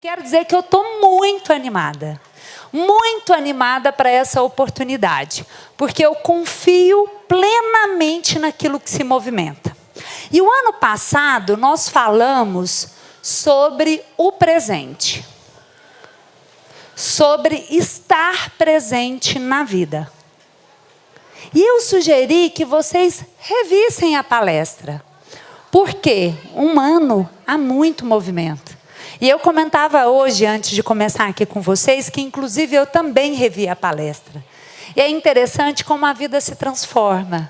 Quero dizer que eu estou muito animada para essa oportunidade, porque eu confio plenamente naquilo que se movimenta. E o ano passado nós falamos sobre o presente, sobre estar presente na vida. E eu sugeri que vocês revissem a palestra, porque um ano há muito movimento. E eu comentava hoje, antes de começar aqui com vocês, que inclusive eu também revi a palestra. E é interessante como a vida se transforma.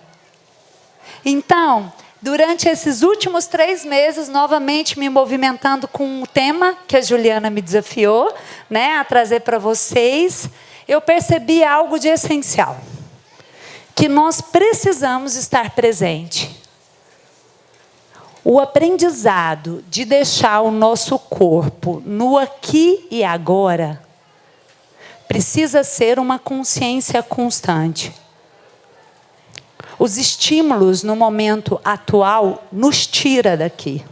Então, durante esses últimos 3 meses, novamente me movimentando com um tema que a Juliana me desafiou, né, a trazer para vocês, eu percebi algo de essencial. Que nós precisamos estar presente. O aprendizado de deixar o nosso corpo no aqui e agora precisa ser uma consciência constante. Os estímulos no momento atual nos tira daqui.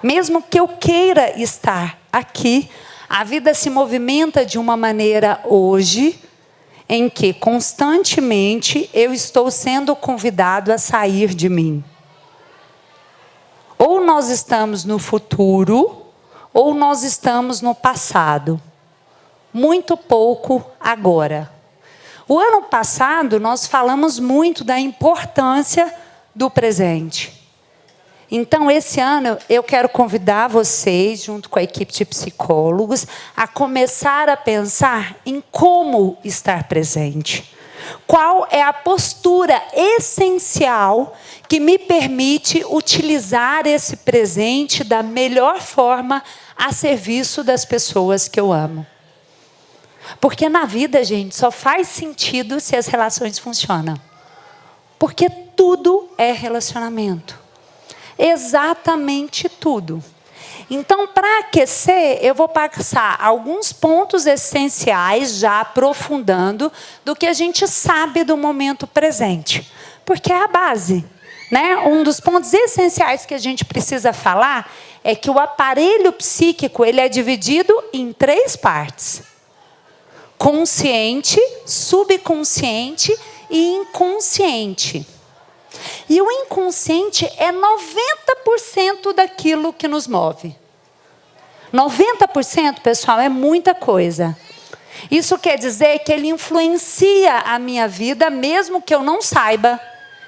Mesmo que eu queira estar aqui, a vida se movimenta de uma maneira hoje em que constantemente eu estou sendo convidado a sair de mim. Ou nós estamos no futuro, ou nós estamos no passado. Muito pouco agora. O ano passado, nós falamos muito da importância do presente. Então, esse ano, eu quero convidar vocês, junto com a equipe de psicólogos, a começar a pensar em como estar presente. Qual é a postura essencial que me permite utilizar esse presente da melhor forma a serviço das pessoas que eu amo? Porque na vida, gente, só faz sentido se as relações funcionam. Porque tudo é relacionamento. Exatamente tudo. Então, para aquecer, eu vou passar alguns pontos essenciais, já aprofundando, do que a gente sabe do momento presente. Porque é a base, né? Um dos pontos essenciais que a gente precisa falar é que o aparelho psíquico ele é dividido em 3 partes. Consciente, subconsciente e inconsciente. E o inconsciente é 90% daquilo que nos move. 90%, pessoal, é muita coisa. Isso quer dizer que ele influencia a minha vida, mesmo que eu não saiba,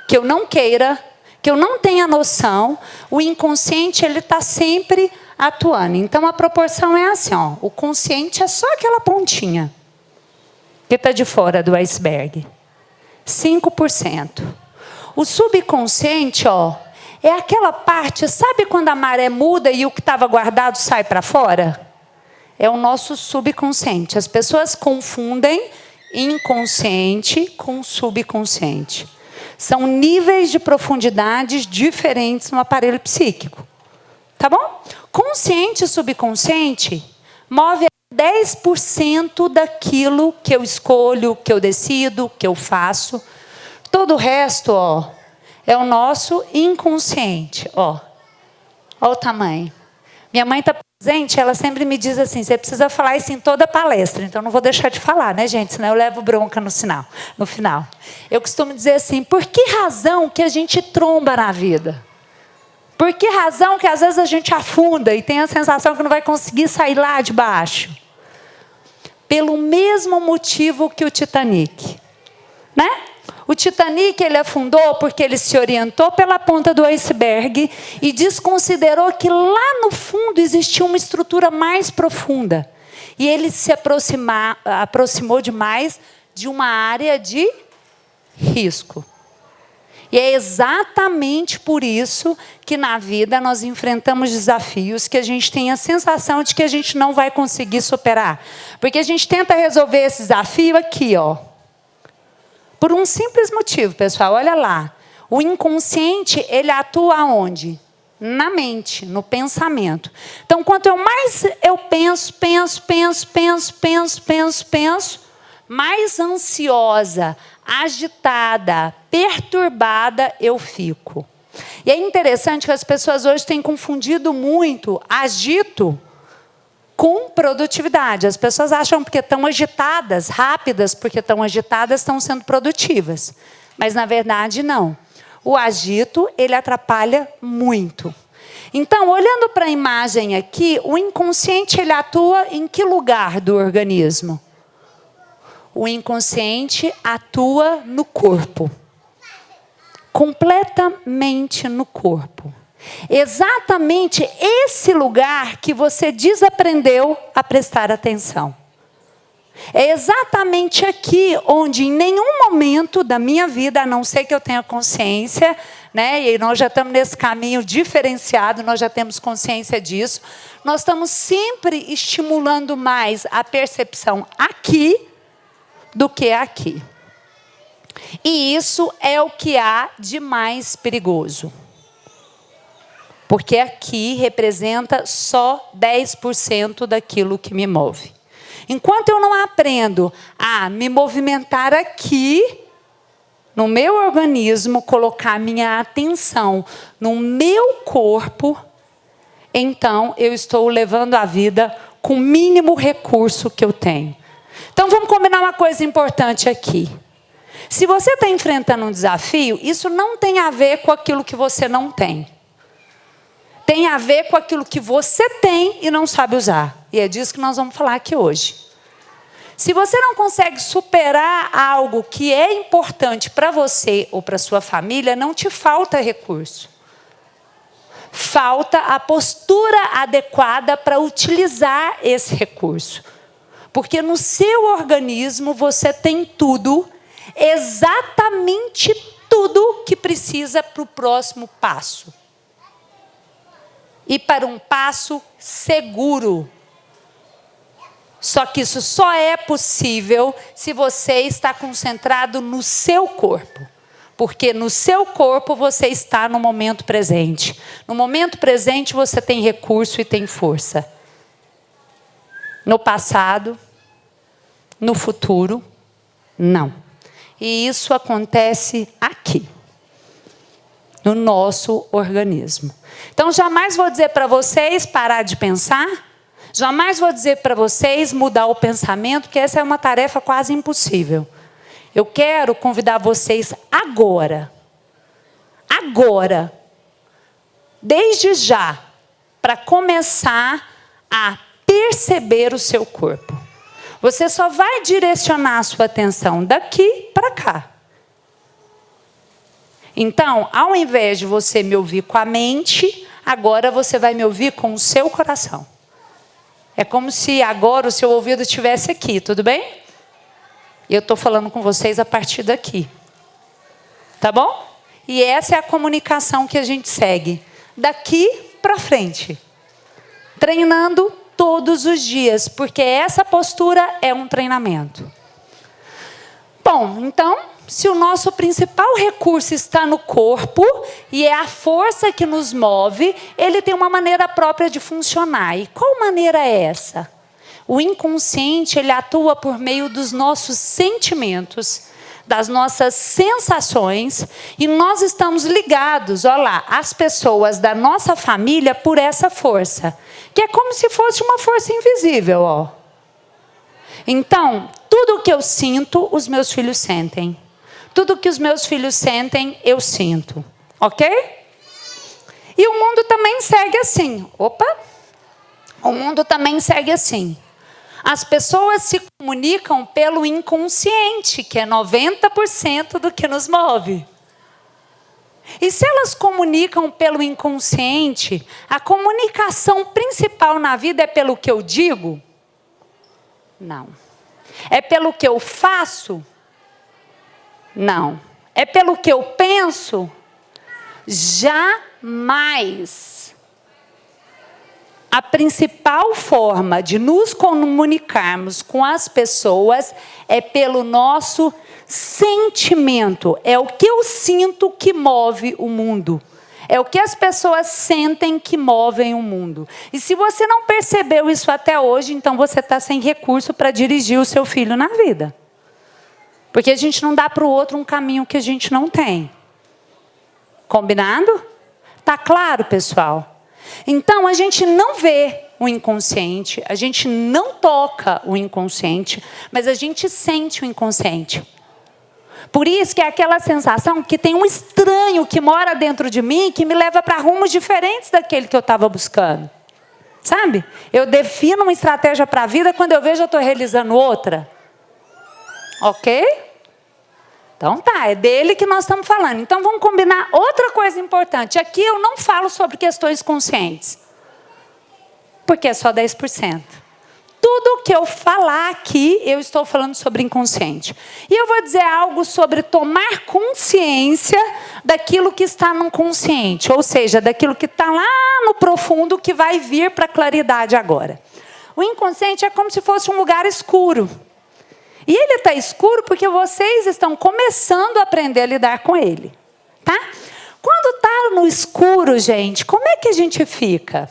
que eu não queira, que eu não tenha noção. O inconsciente ele está sempre atuando. Então, a proporção é assim, ó, o consciente é só aquela pontinha que está de fora do iceberg. 5%. O subconsciente, ó, é aquela parte, sabe quando a maré muda e o que estava guardado sai para fora? É o nosso subconsciente. As pessoas confundem inconsciente com subconsciente. São níveis de profundidades diferentes no aparelho psíquico. Tá bom? Consciente e subconsciente move 10% daquilo que eu escolho, que eu decido, que eu faço. Todo o resto, ó, é o nosso inconsciente, ó. Ó o tamanho. Minha mãe está presente, ela sempre me diz assim, você precisa falar isso em toda palestra, então não vou deixar de falar, né, gente? Senão eu levo bronca no final. Eu costumo dizer assim, por que razão que a gente tromba na vida? Por que razão que às vezes a gente afunda e tem a sensação que não vai conseguir sair lá de baixo? Pelo mesmo motivo que o Titanic, né? O Titanic ele afundou porque ele se orientou pela ponta do iceberg e desconsiderou que lá no fundo existia uma estrutura mais profunda. E ele se aproximou demais de uma área de risco. E é exatamente por isso que na vida nós enfrentamos desafios que a gente tem a sensação de que a gente não vai conseguir superar. Porque a gente tenta resolver esse desafio aqui, ó. Por um simples motivo, pessoal, olha lá. O inconsciente, ele atua onde? Na mente, no pensamento. Então, quanto mais eu penso, mais ansiosa, agitada, perturbada eu fico. E é interessante que as pessoas hoje têm confundido muito agito com produtividade. As pessoas acham porque estão agitadas, rápidas, porque estão agitadas, estão sendo produtivas. Mas, na verdade, não. O agito, ele atrapalha muito. Então, olhando para a imagem aqui, o inconsciente, ele atua em que lugar do organismo? O inconsciente atua no corpo. Completamente no corpo. Exatamente esse lugar que você desaprendeu a prestar atenção. É exatamente aqui onde em nenhum momento da minha vida, a não ser que eu tenha consciência, né? E nós já estamos nesse caminho diferenciado, nós já temos consciência disso. Nós estamos sempre estimulando mais a percepção aqui do que aqui. E isso é o que há de mais perigoso. Porque aqui representa só 10% daquilo que me move. Enquanto eu não aprendo a me movimentar aqui, no meu organismo, colocar minha atenção no meu corpo, então eu estou levando a vida com o mínimo recurso que eu tenho. Então vamos combinar uma coisa importante aqui. Se você está enfrentando um desafio, isso não tem a ver com aquilo que você não tem. Tem a ver com aquilo que você tem e não sabe usar. E é disso que nós vamos falar aqui hoje. Se você não consegue superar algo que é importante para você ou para sua família, não te falta recurso. Falta a postura adequada para utilizar esse recurso. Porque no seu organismo você tem tudo, exatamente tudo que precisa para o próximo passo. E para um passo seguro. Só que isso só é possível se você está concentrado no seu corpo. Porque no seu corpo você está no momento presente. No momento presente você tem recurso e tem força. No passado, no futuro, não. E isso acontece aqui. No nosso organismo. Então, jamais vou dizer para vocês parar de pensar, jamais vou dizer para vocês mudar o pensamento, porque essa é uma tarefa quase impossível. Eu quero convidar vocês agora, desde já, para começar a perceber o seu corpo. Você só vai direcionar a sua atenção daqui para cá. Então, ao invés de você me ouvir com a mente, agora você vai me ouvir com o seu coração. É como se agora o seu ouvido estivesse aqui, tudo bem? E eu estou falando com vocês a partir daqui. Tá bom? E essa é a comunicação que a gente segue. Daqui para frente. Treinando todos os dias, porque essa postura é um treinamento. Bom, então, se o nosso principal recurso está no corpo e é a força que nos move, ele tem uma maneira própria de funcionar. E qual maneira é essa? O inconsciente, ele atua por meio dos nossos sentimentos, das nossas sensações, e nós estamos ligados, olha lá, às pessoas da nossa família por essa força, que é como se fosse uma força invisível, ó. Então, tudo que eu sinto, os meus filhos sentem. Tudo que os meus filhos sentem, eu sinto. Ok? E o mundo também segue assim. Opa! O mundo também segue assim. As pessoas se comunicam pelo inconsciente, que é 90% do que nos move. E se elas comunicam pelo inconsciente, a comunicação principal na vida é pelo que eu digo? Não. É pelo que eu faço? Não. É pelo que eu penso? Jamais. A principal forma de nos comunicarmos com as pessoas é pelo nosso sentimento. É o que eu sinto que move o mundo. É o que as pessoas sentem que movem o mundo. E se você não percebeu isso até hoje, então você está sem recurso para dirigir o seu filho na vida. Porque a gente não dá para o outro um caminho que a gente não tem. Combinado? Tá claro, pessoal? Então, a gente não vê o inconsciente, a gente não toca o inconsciente, mas a gente sente o inconsciente. Por isso que é aquela sensação que tem um estranho que mora dentro de mim, que me leva para rumos diferentes daquele que eu estava buscando. Sabe? Eu defino uma estratégia para a vida, quando eu vejo eu estou realizando outra. Ok? Então tá, é dele que nós estamos falando. Então vamos combinar outra coisa importante. Aqui eu não falo sobre questões conscientes, porque é só 10%. Tudo que eu falar aqui, eu estou falando sobre inconsciente. E eu vou dizer algo sobre tomar consciência daquilo que está no consciente. Ou seja, daquilo que está lá no profundo, que vai vir para a claridade agora. O inconsciente é como se fosse um lugar escuro. E ele está escuro porque vocês estão começando a aprender a lidar com ele. Tá? Quando está no escuro, gente, como é que a gente fica?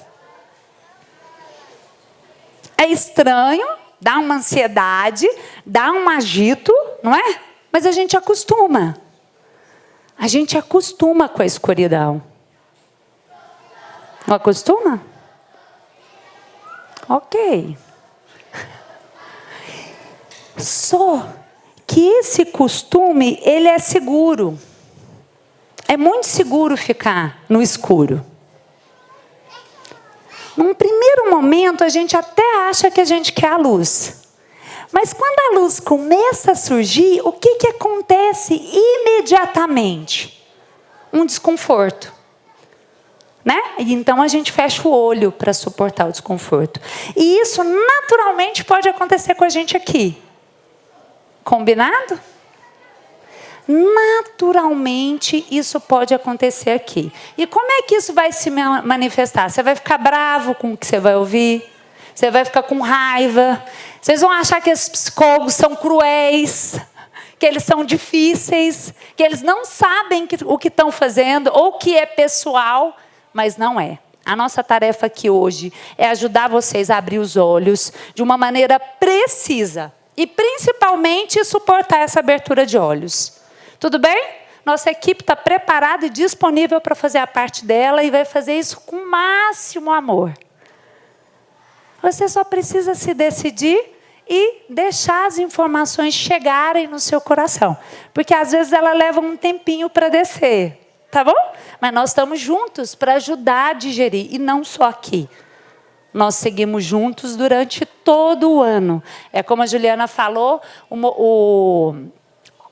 É estranho, dá uma ansiedade, dá um agito, não é? Mas a gente acostuma. A gente acostuma com a escuridão. Não acostuma? Ok. Só que esse costume, ele é seguro. É muito seguro ficar no escuro. Num primeiro momento, a gente até acha que a gente quer a luz. Mas quando a luz começa a surgir, o que acontece imediatamente? Um desconforto. Né? E então a gente fecha o olho para suportar o desconforto. E isso naturalmente pode acontecer com a gente aqui. Combinado? Naturalmente, isso pode acontecer aqui. E como é que isso vai se manifestar? Você vai ficar bravo com o que você vai ouvir? Você vai ficar com raiva? Vocês vão achar que esses psicólogos são cruéis, que eles são difíceis, que eles não sabem o que estão fazendo, ou que é pessoal, mas não é. A nossa tarefa aqui hoje é ajudar vocês a abrir os olhos de uma maneira precisa. E principalmente suportar essa abertura de olhos. Tudo bem? Nossa equipe está preparada e disponível para fazer a parte dela e vai fazer isso com o máximo amor. Você só precisa se decidir e deixar as informações chegarem no seu coração. Porque às vezes ela leva um tempinho para descer. Tá bom? Mas nós estamos juntos para ajudar a digerir. E não só aqui. Nós seguimos juntos durante todo o ano. É como a Juliana falou,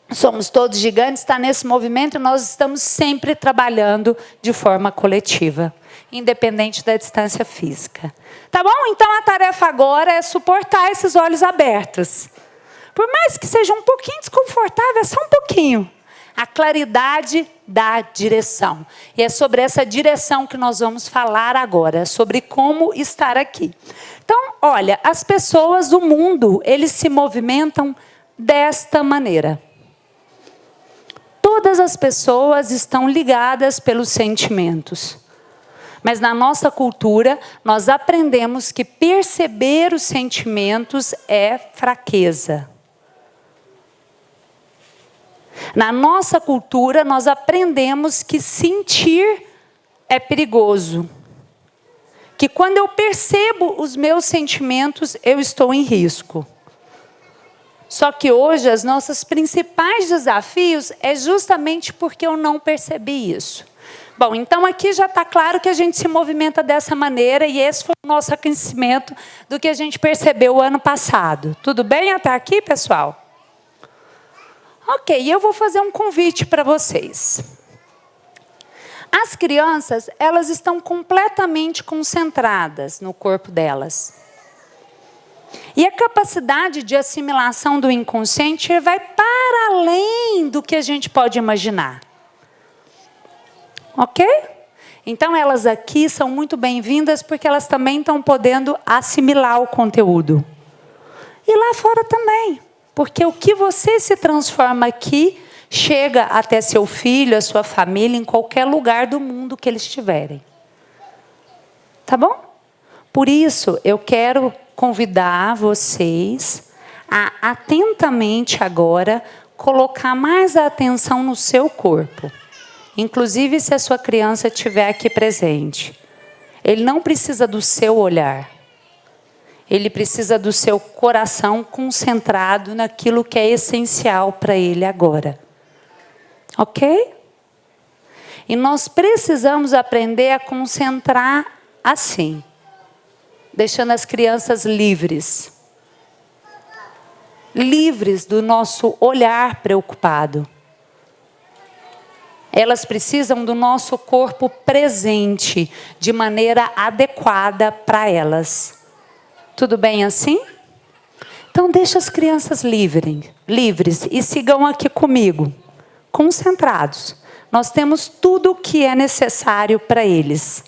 Somos Todos Gigantes está nesse movimento e nós estamos sempre trabalhando de forma coletiva, independente da distância física. Tá bom? Então a tarefa agora é suportar esses olhos abertos. Por mais que seja um pouquinho desconfortável, é só um pouquinho. A claridade da direção. E é sobre essa direção que nós vamos falar agora, sobre como estar aqui. Então, olha, as pessoas do mundo, eles se movimentam desta maneira. Todas as pessoas estão ligadas pelos sentimentos. Mas na nossa cultura, nós aprendemos que perceber os sentimentos é fraqueza. Na nossa cultura, nós aprendemos que sentir é perigoso. Que quando eu percebo os meus sentimentos, eu estou em risco. Só que hoje, os nossos principais desafios é justamente porque eu não percebi isso. Bom, então aqui já está claro que a gente se movimenta dessa maneira e esse foi o nosso aquecimento do que a gente percebeu o ano passado. Tudo bem até aqui, pessoal? Ok, eu vou fazer um convite para vocês. As crianças, elas estão completamente concentradas no corpo delas. E a capacidade de assimilação do inconsciente vai para além do que a gente pode imaginar. Ok? Então elas aqui são muito bem-vindas porque elas também estão podendo assimilar o conteúdo. E lá fora também. Porque o que você se transforma aqui, chega até seu filho, a sua família, em qualquer lugar do mundo que eles estiverem. Tá bom? Por isso, eu quero convidar vocês a atentamente agora colocar mais a atenção no seu corpo. Inclusive, se a sua criança estiver aqui presente. Ele não precisa do seu olhar. Ele precisa do seu coração concentrado naquilo que é essencial para ele agora. Ok? E nós precisamos aprender a concentrar assim, deixando as crianças livres. Livres do nosso olhar preocupado. Elas precisam do nosso corpo presente, de maneira adequada para elas. Tudo bem assim? Então deixa as crianças livres e sigam aqui comigo, concentrados. Nós temos tudo o que é necessário para eles.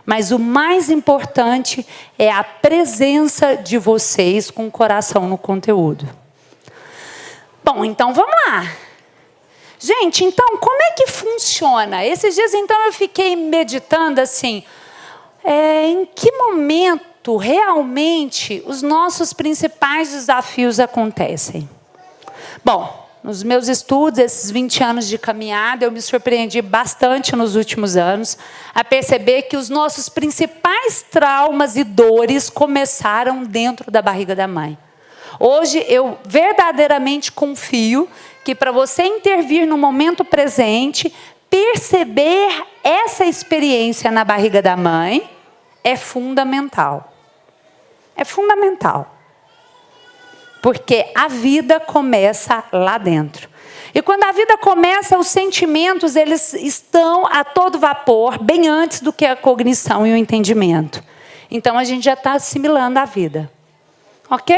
Mas o mais importante é a presença de vocês com o coração no conteúdo. Bom, então vamos lá. Gente, então como é que funciona? Esses dias então eu fiquei meditando assim, em que momento realmente os nossos principais desafios acontecem? Bom, nos meus estudos, esses 20 anos de caminhada, eu me surpreendi bastante nos últimos anos a perceber que os nossos principais traumas e dores começaram dentro da barriga da mãe. Hoje eu verdadeiramente confio que para você intervir no momento presente, perceber essa experiência na barriga da mãe é fundamental. É fundamental. Porque a vida começa lá dentro. E quando a vida começa, os sentimentos eles estão a todo vapor, bem antes do que a cognição e o entendimento. Então a gente já está assimilando a vida. Ok?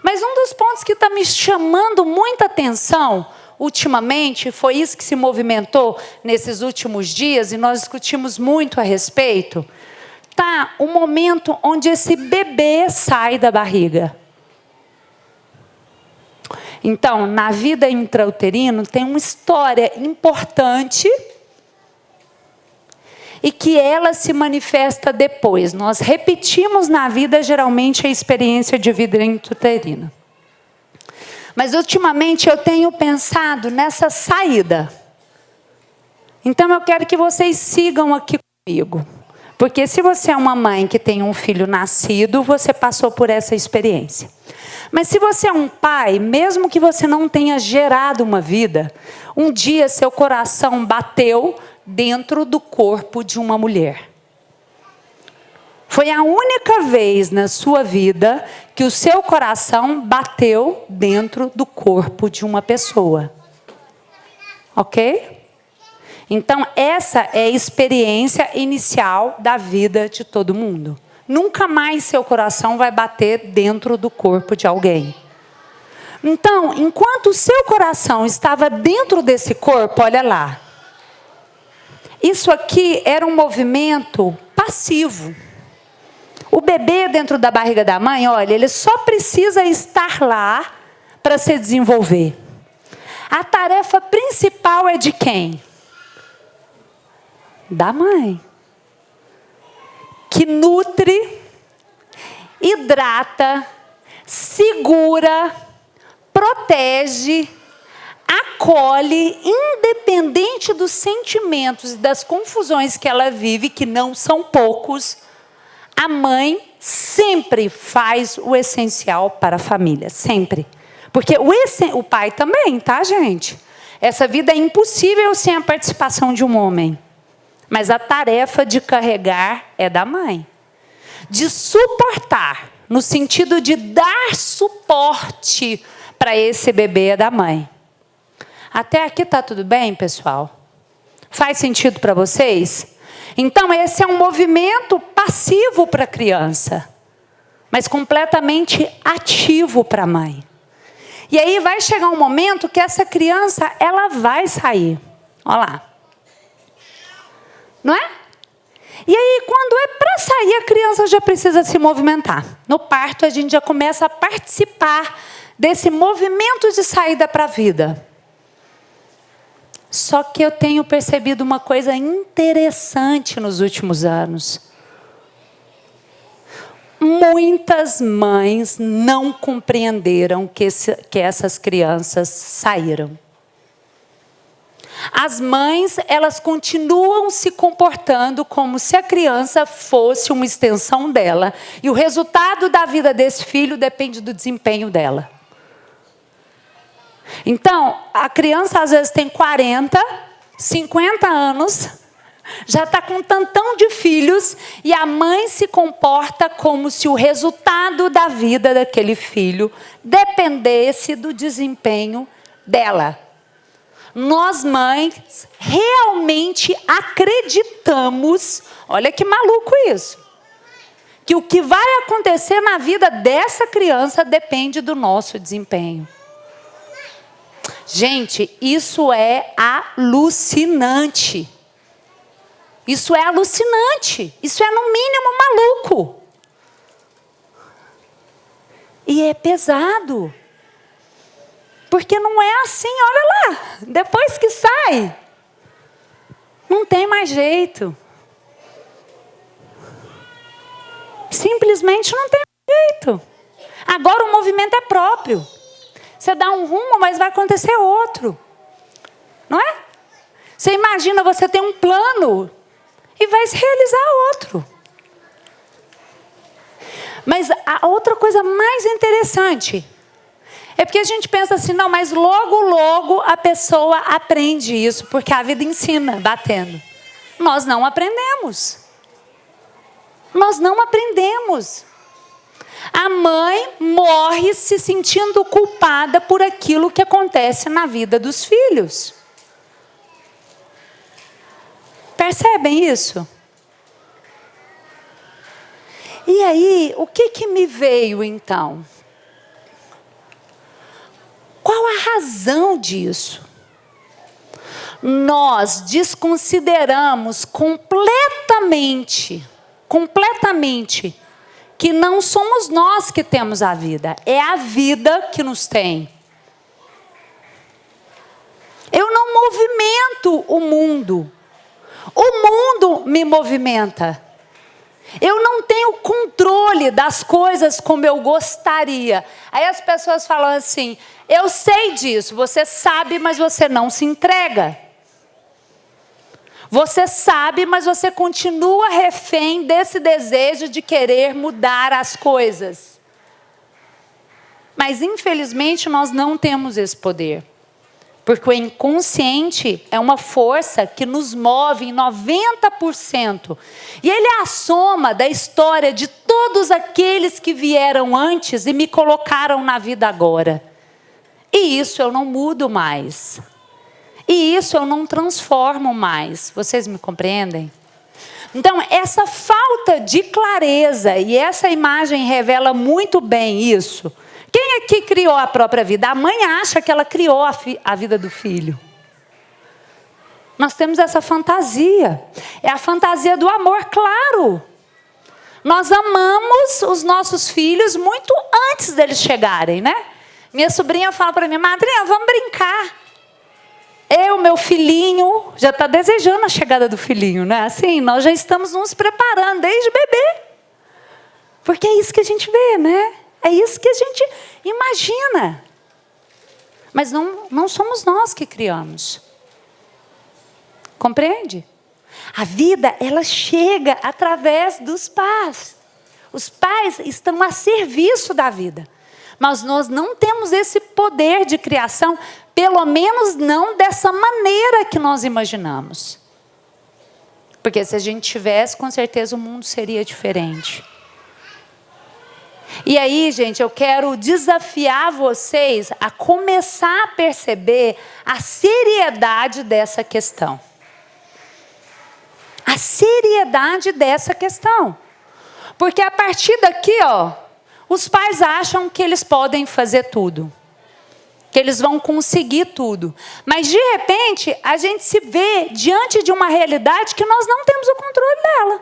Mas um dos pontos que está me chamando muita atenção ultimamente, foi isso que se movimentou nesses últimos dias, e nós discutimos muito a respeito, tá o momento onde esse bebê sai da barriga. Então, na vida intrauterina tem uma história importante e que ela se manifesta depois. Nós repetimos na vida, geralmente, a experiência de vida intrauterina. Mas, ultimamente, eu tenho pensado nessa saída. Então, eu quero que vocês sigam aqui comigo. Porque se você é uma mãe que tem um filho nascido, você passou por essa experiência. Mas se você é um pai, mesmo que você não tenha gerado uma vida, um dia seu coração bateu dentro do corpo de uma mulher. Foi a única vez na sua vida que o seu coração bateu dentro do corpo de uma pessoa. Ok? Então, essa é a experiência inicial da vida de todo mundo. Nunca mais seu coração vai bater dentro do corpo de alguém. Então, enquanto o seu coração estava dentro desse corpo, olha lá. Isso aqui era um movimento passivo. O bebê dentro da barriga da mãe, olha, ele só precisa estar lá para se desenvolver. A tarefa principal é de quem? Da mãe. Que nutre, hidrata, segura, protege, acolhe, independente dos sentimentos e das confusões que ela vive, que não são poucos, a mãe sempre faz o essencial para a família, sempre. Porque o pai também, tá, gente? Essa vida é impossível sem a participação de um homem. Mas a tarefa de carregar é da mãe. De suportar, no sentido de dar suporte para esse bebê é da mãe. Até aqui está tudo bem, pessoal? Faz sentido para vocês? Então, esse é um movimento passivo para a criança, mas completamente ativo para a mãe. E aí vai chegar um momento que essa criança, ela vai sair. Olha lá. Não é? E aí, quando é para sair, a criança já precisa se movimentar. No parto, a gente já começa a participar desse movimento de saída para a vida. Só que eu tenho percebido uma coisa interessante nos últimos anos. Muitas mães não compreenderam que essas crianças saíram. As mães, elas continuam se comportando como se a criança fosse uma extensão dela. E o resultado da vida desse filho depende do desempenho dela. Então, a criança às vezes tem 40, 50 anos, já está com um tantão de filhos, e a mãe se comporta como se o resultado da vida daquele filho dependesse do desempenho dela. Nós, mães, realmente acreditamos, olha que maluco isso, que o que vai acontecer na vida dessa criança depende do nosso desempenho. Gente, isso é alucinante. Isso é alucinante. Isso é, no mínimo, maluco. E é pesado. Porque não é assim, olha lá. Depois que sai, não tem mais jeito. Simplesmente não tem mais jeito. Agora o movimento é próprio. Você dá um rumo, mas vai acontecer outro. Não é? Você imagina você ter um plano e vai se realizar outro. Mas a outra coisa mais interessante é porque a gente pensa assim, não, mas logo a pessoa aprende isso, porque a vida ensina, batendo. Nós não aprendemos. Nós não aprendemos. A mãe morre se sentindo culpada por aquilo que acontece na vida dos filhos. Percebem isso? E aí, o que me veio então? Qual a razão disso? Nós desconsideramos completamente, que não somos nós que temos a vida, é a vida que nos tem. Eu não movimento o mundo me movimenta. Eu não tenho controle das coisas como eu gostaria. Aí as pessoas falam assim, eu sei disso, você sabe, mas você não se entrega. Você sabe, mas você continua refém desse desejo de querer mudar as coisas. Mas, infelizmente, nós não temos esse poder. Porque o inconsciente é uma força que nos move em 90%. E ele é a soma da história de todos aqueles que vieram antes e me colocaram na vida agora. E isso eu não mudo mais. E isso eu não transformo mais. Vocês me compreendem? Então, essa falta de clareza, e essa imagem revela muito bem isso. Quem é que criou a própria vida? A mãe acha que ela criou a vida do filho. Nós temos essa fantasia. É a fantasia do amor, claro. Nós amamos os nossos filhos muito antes deles chegarem, né? Minha sobrinha fala para mim, madrinha, vamos brincar. Meu filhinho, já está desejando a chegada do filhinho, né? Assim, nós já estamos nos preparando desde bebê. Porque é isso que a gente vê, né? É isso que a gente imagina. Mas não somos nós que criamos. Compreende? A vida, ela chega através dos pais. Os pais estão a serviço da vida. Mas nós não temos esse poder de criação, pelo menos não dessa maneira que nós imaginamos. Porque se a gente tivesse, com certeza o mundo seria diferente. E aí, gente, eu quero desafiar vocês a começar a perceber a seriedade dessa questão. A seriedade dessa questão. Porque a partir daqui, os pais acham que eles podem fazer tudo. Que eles vão conseguir tudo. Mas, de repente, a gente se vê diante de uma realidade que nós não temos o controle dela.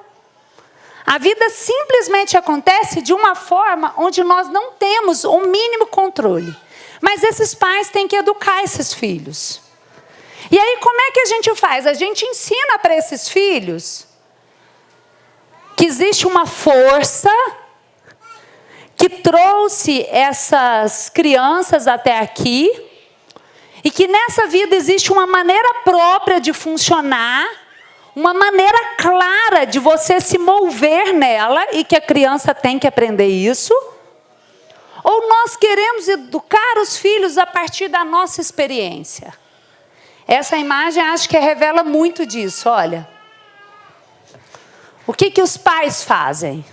A vida simplesmente acontece de uma forma onde nós não temos o mínimo controle. Mas esses pais têm que educar esses filhos. E aí, como é que a gente faz? A gente ensina para esses filhos que existe uma força que trouxe essas crianças até aqui E que nessa vida existe uma maneira própria de funcionar, uma maneira clara de você se mover nela e que a criança tem que aprender isso. Ou nós queremos educar os filhos a partir da nossa experiência? Essa imagem acho que revela muito disso, olha. O que os pais fazem?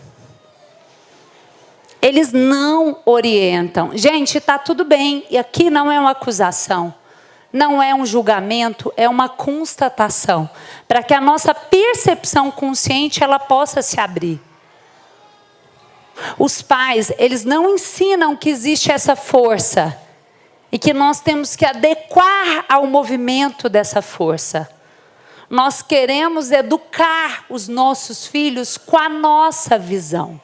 Eles não orientam. Gente, está tudo bem. E aqui não é uma acusação. Não é um julgamento, é uma constatação. Para que a nossa percepção consciente ela possa se abrir. Os pais, eles não ensinam que existe essa força. E que nós temos que adequar ao movimento dessa força. Nós queremos educar os nossos filhos com a nossa visão.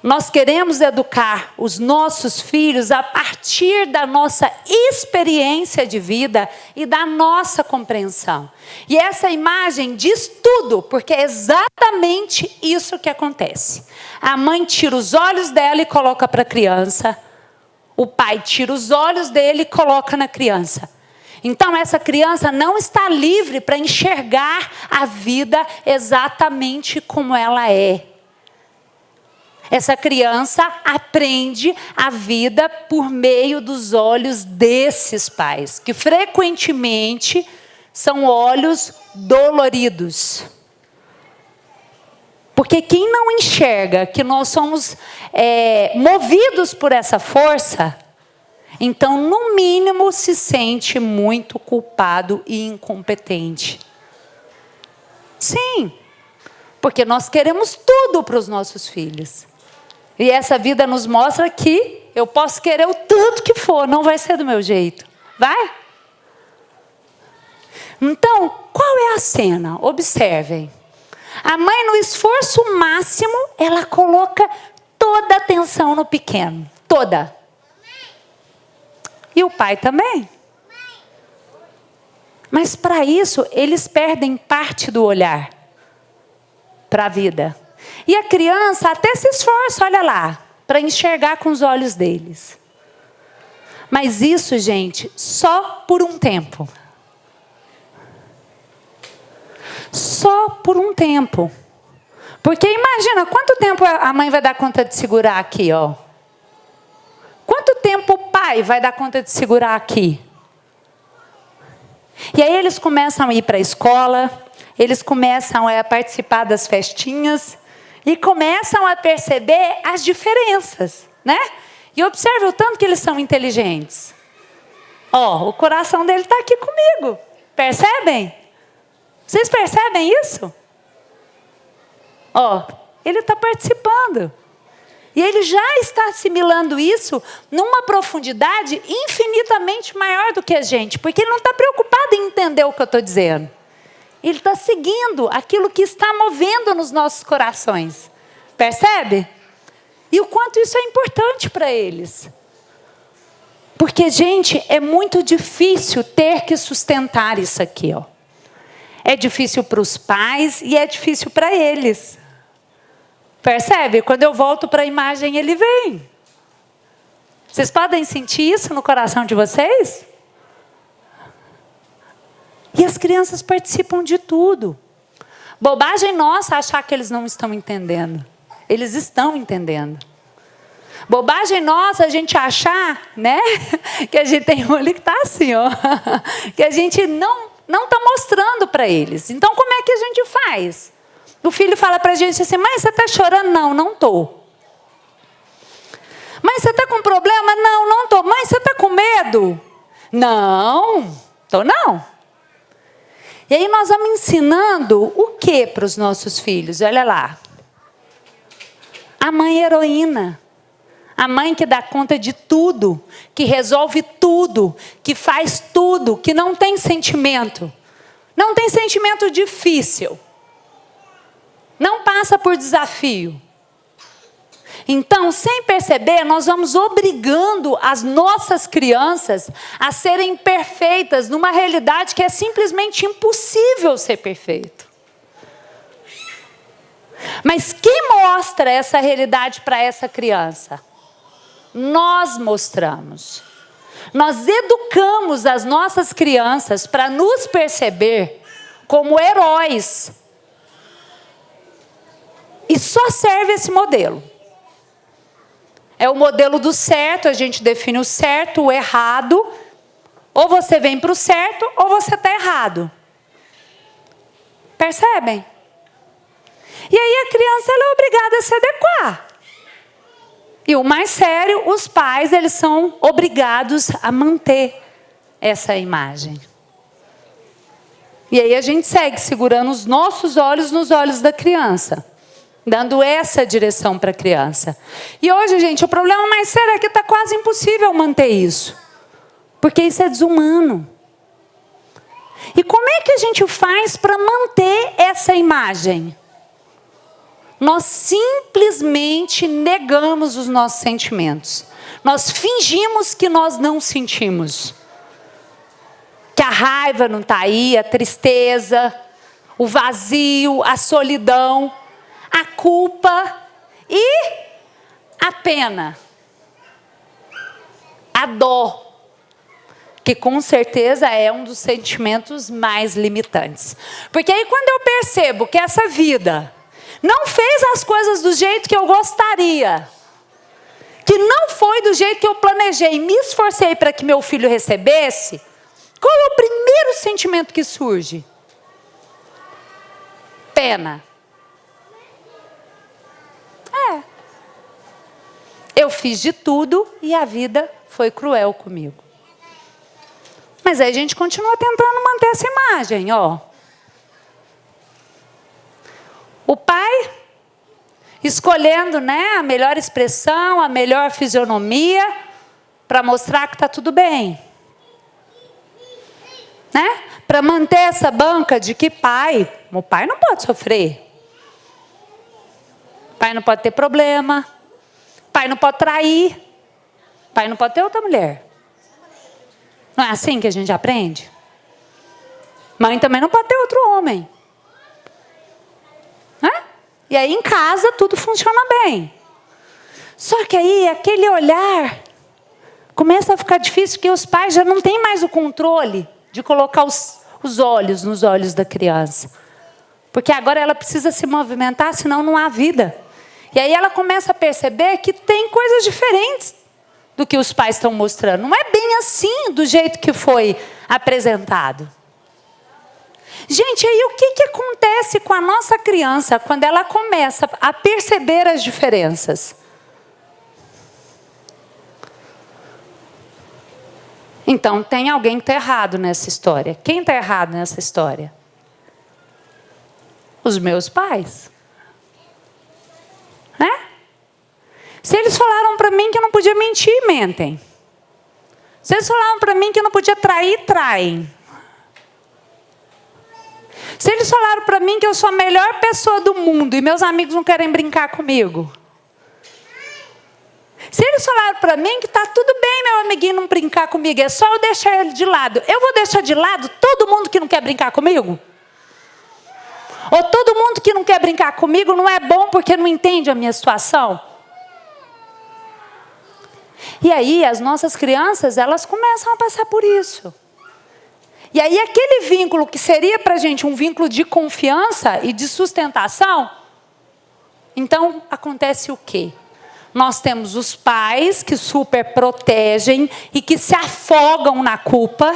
Nós queremos educar os nossos filhos a partir da nossa experiência de vida e da nossa compreensão. E essa imagem diz tudo, porque é exatamente isso que acontece. A mãe tira os olhos dela e coloca para a criança. O pai tira os olhos dele e coloca na criança. Então essa criança não está livre para enxergar a vida exatamente como ela é. Essa criança aprende a vida por meio dos olhos desses pais, que frequentemente são olhos doloridos. Porque quem não enxerga que nós somos movidos por essa força, então no mínimo se sente muito culpado e incompetente. Sim, porque nós queremos tudo para os nossos filhos. E essa vida nos mostra que eu posso querer o tanto que for, não vai ser do meu jeito. Vai? Então, qual é a cena? Observem. A mãe, no esforço máximo, ela coloca toda a atenção no pequeno. Toda. E o pai também. Mas para isso, eles perdem parte do olhar para a vida. E a criança até se esforça, olha lá, para enxergar com os olhos deles. Mas isso, gente, só por um tempo. Só por um tempo. Porque imagina, quanto tempo a mãe vai dar conta de segurar aqui, ó? Quanto tempo o pai vai dar conta de segurar aqui? E aí eles começam a ir para a escola, eles começam a participar das festinhas e começam a perceber as diferenças, né? E observe o tanto que eles são inteligentes. Ó, o coração dele está aqui comigo. Percebem? Vocês percebem isso? Ó, ele está participando. E ele já está assimilando isso numa profundidade infinitamente maior do que a gente. Porque ele não está preocupado em entender o que eu estou dizendo. Ele está seguindo aquilo que está movendo nos nossos corações. Percebe? E o quanto isso é importante para eles. Porque, gente, é muito difícil ter que sustentar isso aqui, ó. É difícil para os pais e é difícil para eles. Percebe? Quando eu volto para a imagem, ele vem. Vocês podem sentir isso no coração de vocês? E as crianças participam de tudo. Bobagem nossa achar que eles não estão entendendo. Eles estão entendendo. Bobagem nossa a gente achar, né? Que a gente tem um ali que está assim, ó. Que a gente não está mostrando para eles. Então como é que a gente faz? O filho fala para a gente assim, mãe, você está chorando? Não, não estou. Mãe, você está com problema? Não, não estou. Mãe, você está com medo? Não, estou não. E aí nós vamos ensinando o que para os nossos filhos? Olha lá. A mãe heroína. A mãe que dá conta de tudo, que resolve tudo, que faz tudo, que não tem sentimento. Não tem sentimento difícil. Não passa por desafio. Então, sem perceber, nós vamos obrigando as nossas crianças a serem perfeitas numa realidade que é simplesmente impossível ser perfeito. Mas quem mostra essa realidade para essa criança? Nós mostramos. Nós educamos as nossas crianças para nos perceber como heróis. E só serve esse modelo. É o modelo do certo, a gente define o certo, o errado. Ou você vem para o certo, ou você está errado. Percebem? E aí a criança ela é obrigada a se adequar. E o mais sério, os pais eles são obrigados a manter essa imagem. E aí a gente segue segurando os nossos olhos nos olhos da criança. Dando essa direção para a criança. E hoje, gente, o problema mais sério é que está quase impossível manter isso. Porque isso é desumano. E como é que a gente faz para manter essa imagem? Nós simplesmente negamos os nossos sentimentos. Nós fingimos que nós não sentimos. Que a raiva não está aí, a tristeza, o vazio, a solidão, a culpa e a pena. A dó. Que com certeza é um dos sentimentos mais limitantes. Porque aí quando eu percebo que essa vida não fez as coisas do jeito que eu gostaria, que não foi do jeito que eu planejei, me esforcei para que meu filho recebesse, qual é o primeiro sentimento que surge? Pena. Eu fiz de tudo e a vida foi cruel comigo. Mas aí a gente continua tentando manter essa imagem, ó. O pai escolhendo, né, a melhor expressão, a melhor fisionomia para mostrar que está tudo bem. Né? Para manter essa banca de que o pai não pode sofrer. O pai não pode ter problema. O pai não pode trair. O pai não pode ter outra mulher. Não é assim que a gente aprende? Mãe também não pode ter outro homem. Né? E aí em casa tudo funciona bem. Só que aí aquele olhar começa a ficar difícil porque os pais já não têm mais o controle de colocar os olhos nos olhos da criança. Porque agora ela precisa se movimentar, senão não há vida. E aí ela começa a perceber que tem coisas diferentes do que os pais estão mostrando. Não é bem assim do jeito que foi apresentado. Gente, aí o que acontece com a nossa criança quando ela começa a perceber as diferenças? Então, tem alguém que está errado nessa história. Quem está errado nessa história? Os meus pais. Né? Se eles falaram para mim que eu não podia mentir, mentem. Se eles falaram para mim que eu não podia trair, traem. Se eles falaram para mim que eu sou a melhor pessoa do mundo e meus amigos não querem brincar comigo. Se eles falaram para mim que está tudo bem meu amiguinho não brincar comigo, é só eu deixar ele de lado. Eu vou deixar de lado todo mundo que não quer brincar comigo? Ou todo mundo que não quer brincar comigo não é bom porque não entende a minha situação? E aí as nossas crianças, elas começam a passar por isso. E aí aquele vínculo que seria para a gente um vínculo de confiança e de sustentação, então acontece o quê? Nós temos os pais que super protegem e que se afogam na culpa,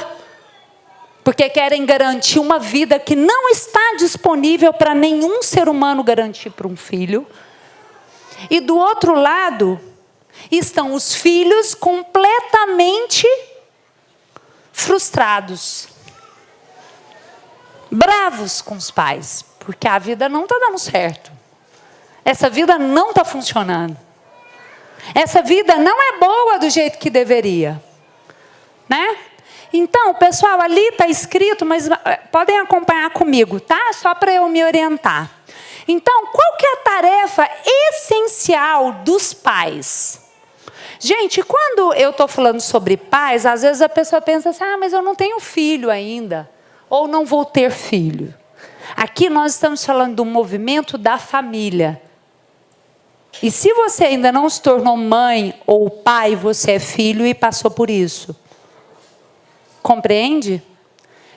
porque querem garantir uma vida que não está disponível para nenhum ser humano garantir para um filho. E do outro lado, estão os filhos completamente frustrados. Bravos com os pais, porque a vida não está dando certo. Essa vida não está funcionando. Essa vida não é boa do jeito que deveria. Né? Então, pessoal, ali está escrito, mas podem acompanhar comigo, tá? Só para eu me orientar. Então, qual que é a tarefa essencial dos pais? Gente, quando eu estou falando sobre pais, às vezes a pessoa pensa assim, mas eu não tenho filho ainda. Ou não vou ter filho. Aqui nós estamos falando do movimento da família. E se você ainda não se tornou mãe ou pai, você é filho e passou por isso. Compreende?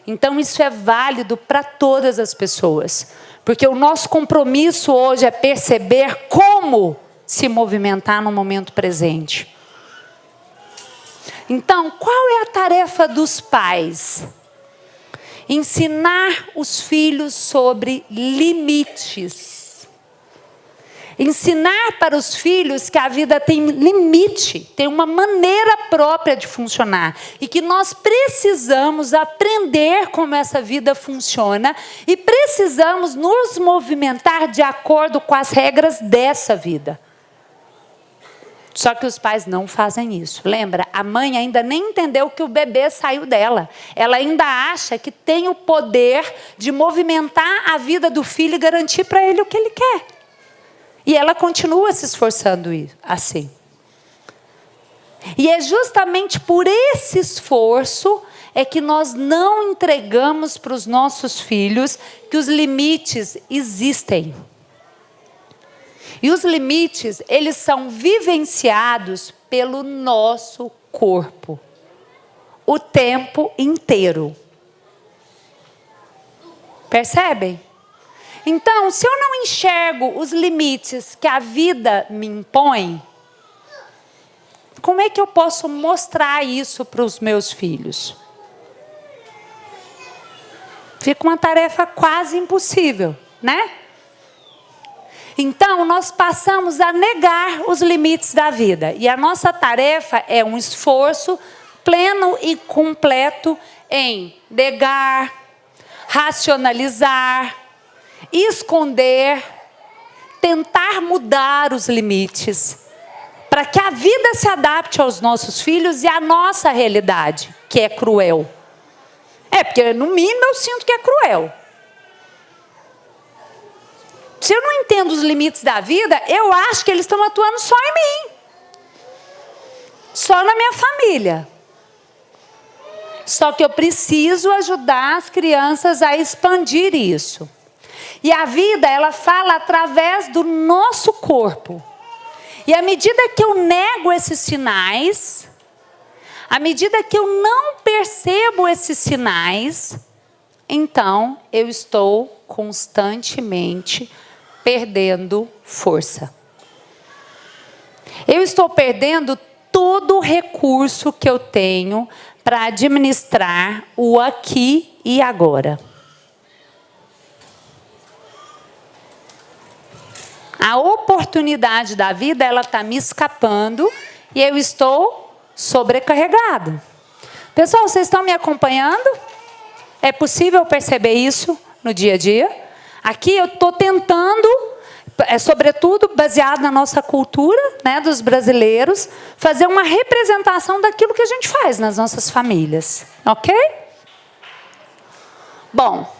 Então isso é válido para todas as pessoas. Porque o nosso compromisso hoje é perceber como se movimentar no momento presente. Então, qual é a tarefa dos pais? Ensinar os filhos sobre limites. Ensinar para os filhos que a vida tem limite, tem uma maneira própria de funcionar. E que nós precisamos aprender como essa vida funciona. E precisamos nos movimentar de acordo com as regras dessa vida. Só que os pais não fazem isso. Lembra? A mãe ainda nem entendeu que o bebê saiu dela. Ela ainda acha que tem o poder de movimentar a vida do filho e garantir para ele o que ele quer. E ela continua se esforçando assim. E é justamente por esse esforço é que nós não entregamos para os nossos filhos que os limites existem. E os limites, eles são vivenciados pelo nosso corpo. O tempo inteiro. Percebem? Então, se eu não enxergo os limites que a vida me impõe, como é que eu posso mostrar isso para os meus filhos? Fica uma tarefa quase impossível, né? Então, nós passamos a negar os limites da vida. E a nossa tarefa é um esforço pleno e completo em negar, racionalizar, esconder, tentar mudar os limites, para que a vida se adapte aos nossos filhos e à nossa realidade, que é cruel. Porque no mínimo eu sinto que é cruel. Se eu não entendo os limites da vida, eu acho que eles estão atuando só em mim. Só na minha família. Só que eu preciso ajudar as crianças a expandir isso. E a vida, ela fala através do nosso corpo. E à medida que eu nego esses sinais, à medida que eu não percebo esses sinais, então eu estou constantemente perdendo força. Eu estou perdendo todo o recurso que eu tenho para administrar o aqui e agora. A oportunidade da vida, ela está me escapando e eu estou sobrecarregado. Pessoal, vocês estão me acompanhando? É possível perceber isso no dia a dia? Aqui eu estou tentando, sobretudo baseado na nossa cultura, né, dos brasileiros, fazer uma representação daquilo que a gente faz nas nossas famílias. Ok? Bom,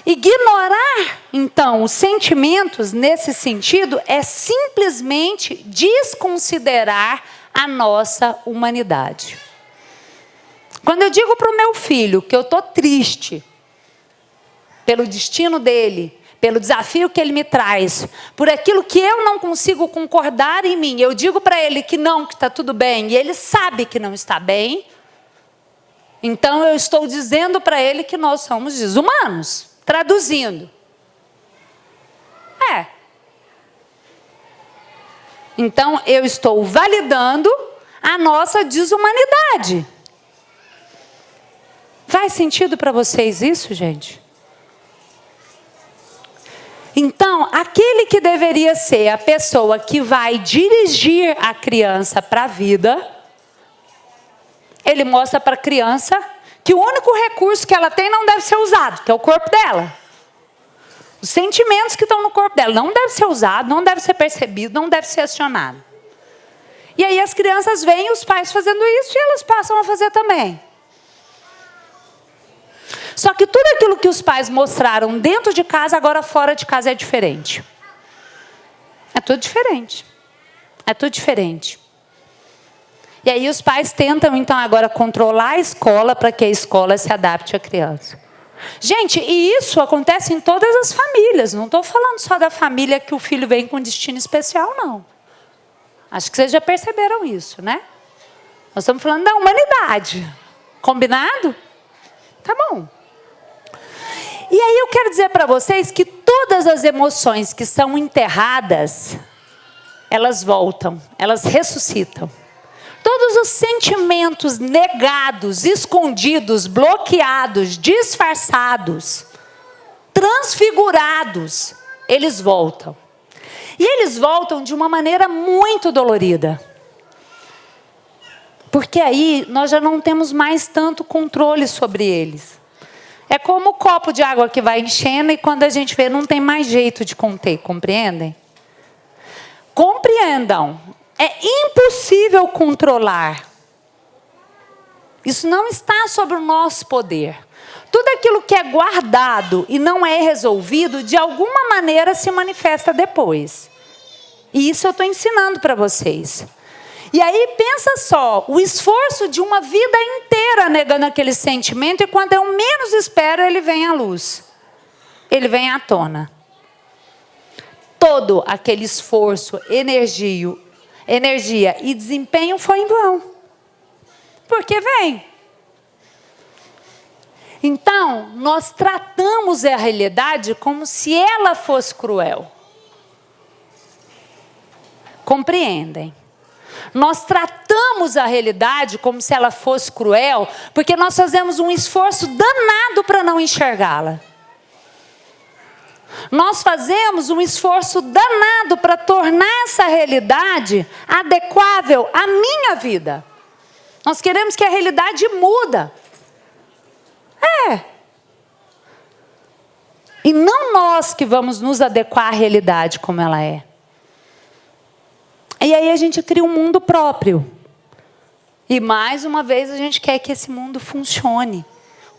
ignorar, então, os sentimentos nesse sentido é simplesmente desconsiderar a nossa humanidade. Quando eu digo para o meu filho que eu estou triste pelo destino dele, pelo desafio que ele me traz, por aquilo que eu não consigo concordar em mim, eu digo para ele que não, que está tudo bem, e ele sabe que não está bem, então eu estou dizendo para ele que nós somos desumanos. Traduzindo. Então, eu estou validando a nossa desumanidade. Faz sentido para vocês isso, gente? Então, aquele que deveria ser a pessoa que vai dirigir a criança para a vida, ele mostra para a criança que o único recurso que ela tem não deve ser usado, que é o corpo dela. Os sentimentos que estão no corpo dela não devem ser usados, não devem ser percebidos, não devem ser acionados. E aí as crianças veem os pais fazendo isso e elas passam a fazer também. Só que tudo aquilo que os pais mostraram dentro de casa, agora fora de casa é diferente. É tudo diferente. É tudo diferente. E aí os pais tentam, então, agora controlar a escola para que a escola se adapte à criança. Gente, e isso acontece em todas as famílias. Não estou falando só da família que o filho vem com destino especial, não. Acho que vocês já perceberam isso, né? Nós estamos falando da humanidade. Combinado? Tá bom. E aí eu quero dizer para vocês que todas as emoções que são enterradas, elas voltam, elas ressuscitam. Todos os sentimentos negados, escondidos, bloqueados, disfarçados, transfigurados, eles voltam. E eles voltam de uma maneira muito dolorida. Porque aí nós já não temos mais tanto controle sobre eles. É como o copo de água que vai enchendo e quando a gente vê não tem mais jeito de conter, compreendem? Compreendam, é impossível controlar. Isso não está sob o nosso poder. Tudo aquilo que é guardado e não é resolvido, de alguma maneira se manifesta depois. E isso eu estou ensinando para vocês. E aí pensa só, o esforço de uma vida inteira negando aquele sentimento e quando eu menos espero ele vem à luz. Ele vem à tona. Todo aquele esforço, energia e desempenho foi em vão. Porque vem. Então, nós tratamos a realidade como se ela fosse cruel. Compreendem? Nós tratamos a realidade como se ela fosse cruel, porque nós fazemos um esforço danado para não enxergá-la. Nós fazemos um esforço danado para tornar essa realidade adequável à minha vida. Nós queremos que a realidade muda. E não nós que vamos nos adequar à realidade como ela é. E aí a gente cria um mundo próprio. E mais uma vez a gente quer que esse mundo funcione.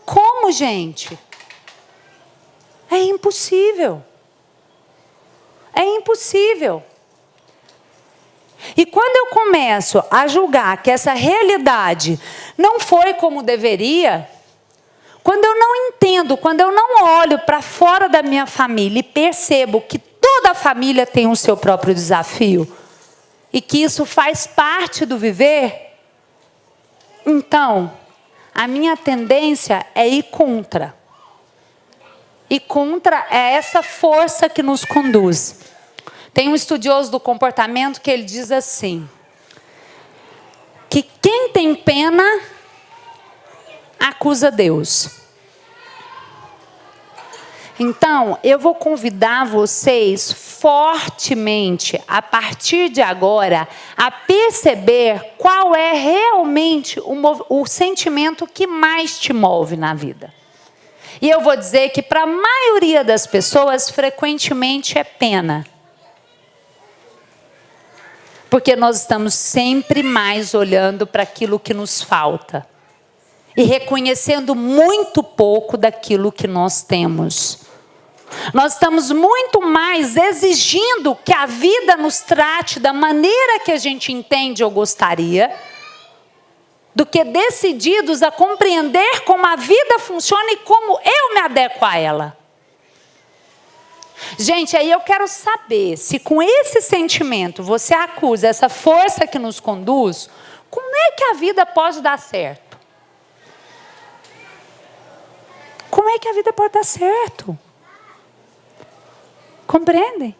Como, gente? É impossível. É impossível. E quando eu começo a julgar que essa realidade não foi como deveria, quando eu não entendo, quando eu não olho para fora da minha família e percebo que toda a família tem o seu próprio desafio e que isso faz parte do viver, então a minha tendência é ir contra. E contra é essa força que nos conduz. Tem um estudioso do comportamento que ele diz assim, que quem tem pena acusa Deus. Então, eu vou convidar vocês fortemente, a partir de agora, a perceber qual é realmente o sentimento que mais te move na vida. E eu vou dizer que para a maioria das pessoas, frequentemente é pena. Porque nós estamos sempre mais olhando para aquilo que nos falta. E reconhecendo muito pouco daquilo que nós temos. Nós estamos muito mais exigindo que a vida nos trate da maneira que a gente entende ou gostaria, do que decididos a compreender como a vida funciona e como eu me adequo a ela. Gente, aí eu quero saber se com esse sentimento você acusa essa força que nos conduz, como é que a vida pode dar certo? Como é que a vida pode dar certo? Compreendem?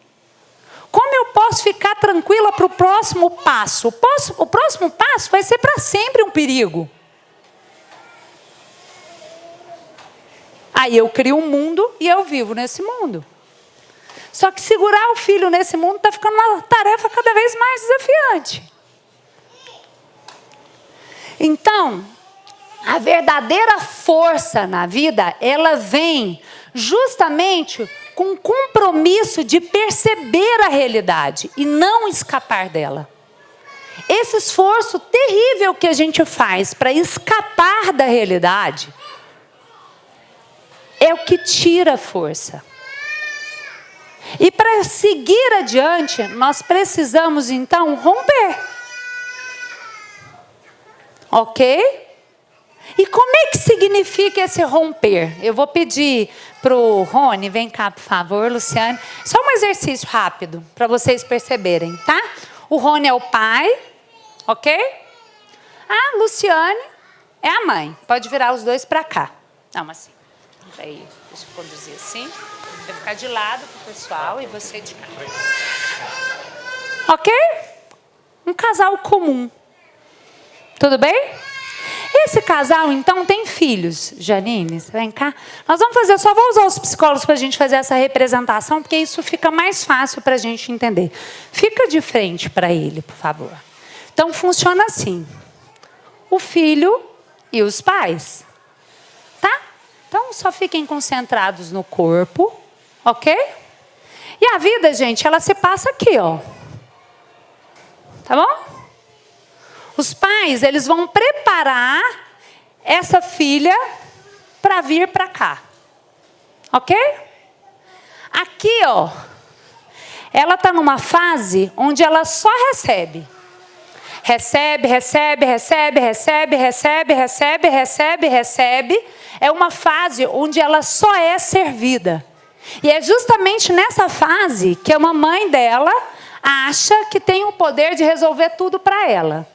Como eu posso ficar tranquila para o próximo passo? O próximo passo vai ser para sempre um perigo. Aí eu crio um mundo e eu vivo nesse mundo. Só que segurar o filho nesse mundo está ficando uma tarefa cada vez mais desafiante. Então, a verdadeira força na vida, ela vem justamente com o compromisso de perceber a realidade e não escapar dela. Esse esforço terrível que a gente faz para escapar da realidade é o que tira a força. E para seguir adiante, nós precisamos então romper. Ok? E como é que significa esse romper? Eu vou pedir para o Rony, vem cá por favor, Luciane. Só um exercício rápido, para vocês perceberem, tá? O Rony é o pai, ok? A Luciane é a mãe. Pode virar os dois para cá. Não, mas assim. Aí, deixa eu conduzir assim. Vai ficar de lado pro pessoal e você de cá. Ok? Um casal comum. Tudo bem? Esse casal, então, tem filhos. Janine, vem cá. Nós vamos fazer, só vou usar os psicólogos para a gente fazer essa representação, porque isso fica mais fácil para a gente entender. Fica de frente para ele, por favor. Então, funciona assim. O filho e os pais. Tá? Então, só fiquem concentrados no corpo, ok? E a vida, gente, ela se passa aqui, ó. Tá bom? Os pais, eles vão preparar essa filha para vir para cá. Ok? Aqui, ó, ela está numa fase onde ela só recebe. Recebe, recebe, recebe, recebe, recebe, recebe, recebe, recebe. É uma fase onde ela só é servida. E é justamente nessa fase que a mamãe dela acha que tem o poder de resolver tudo para ela.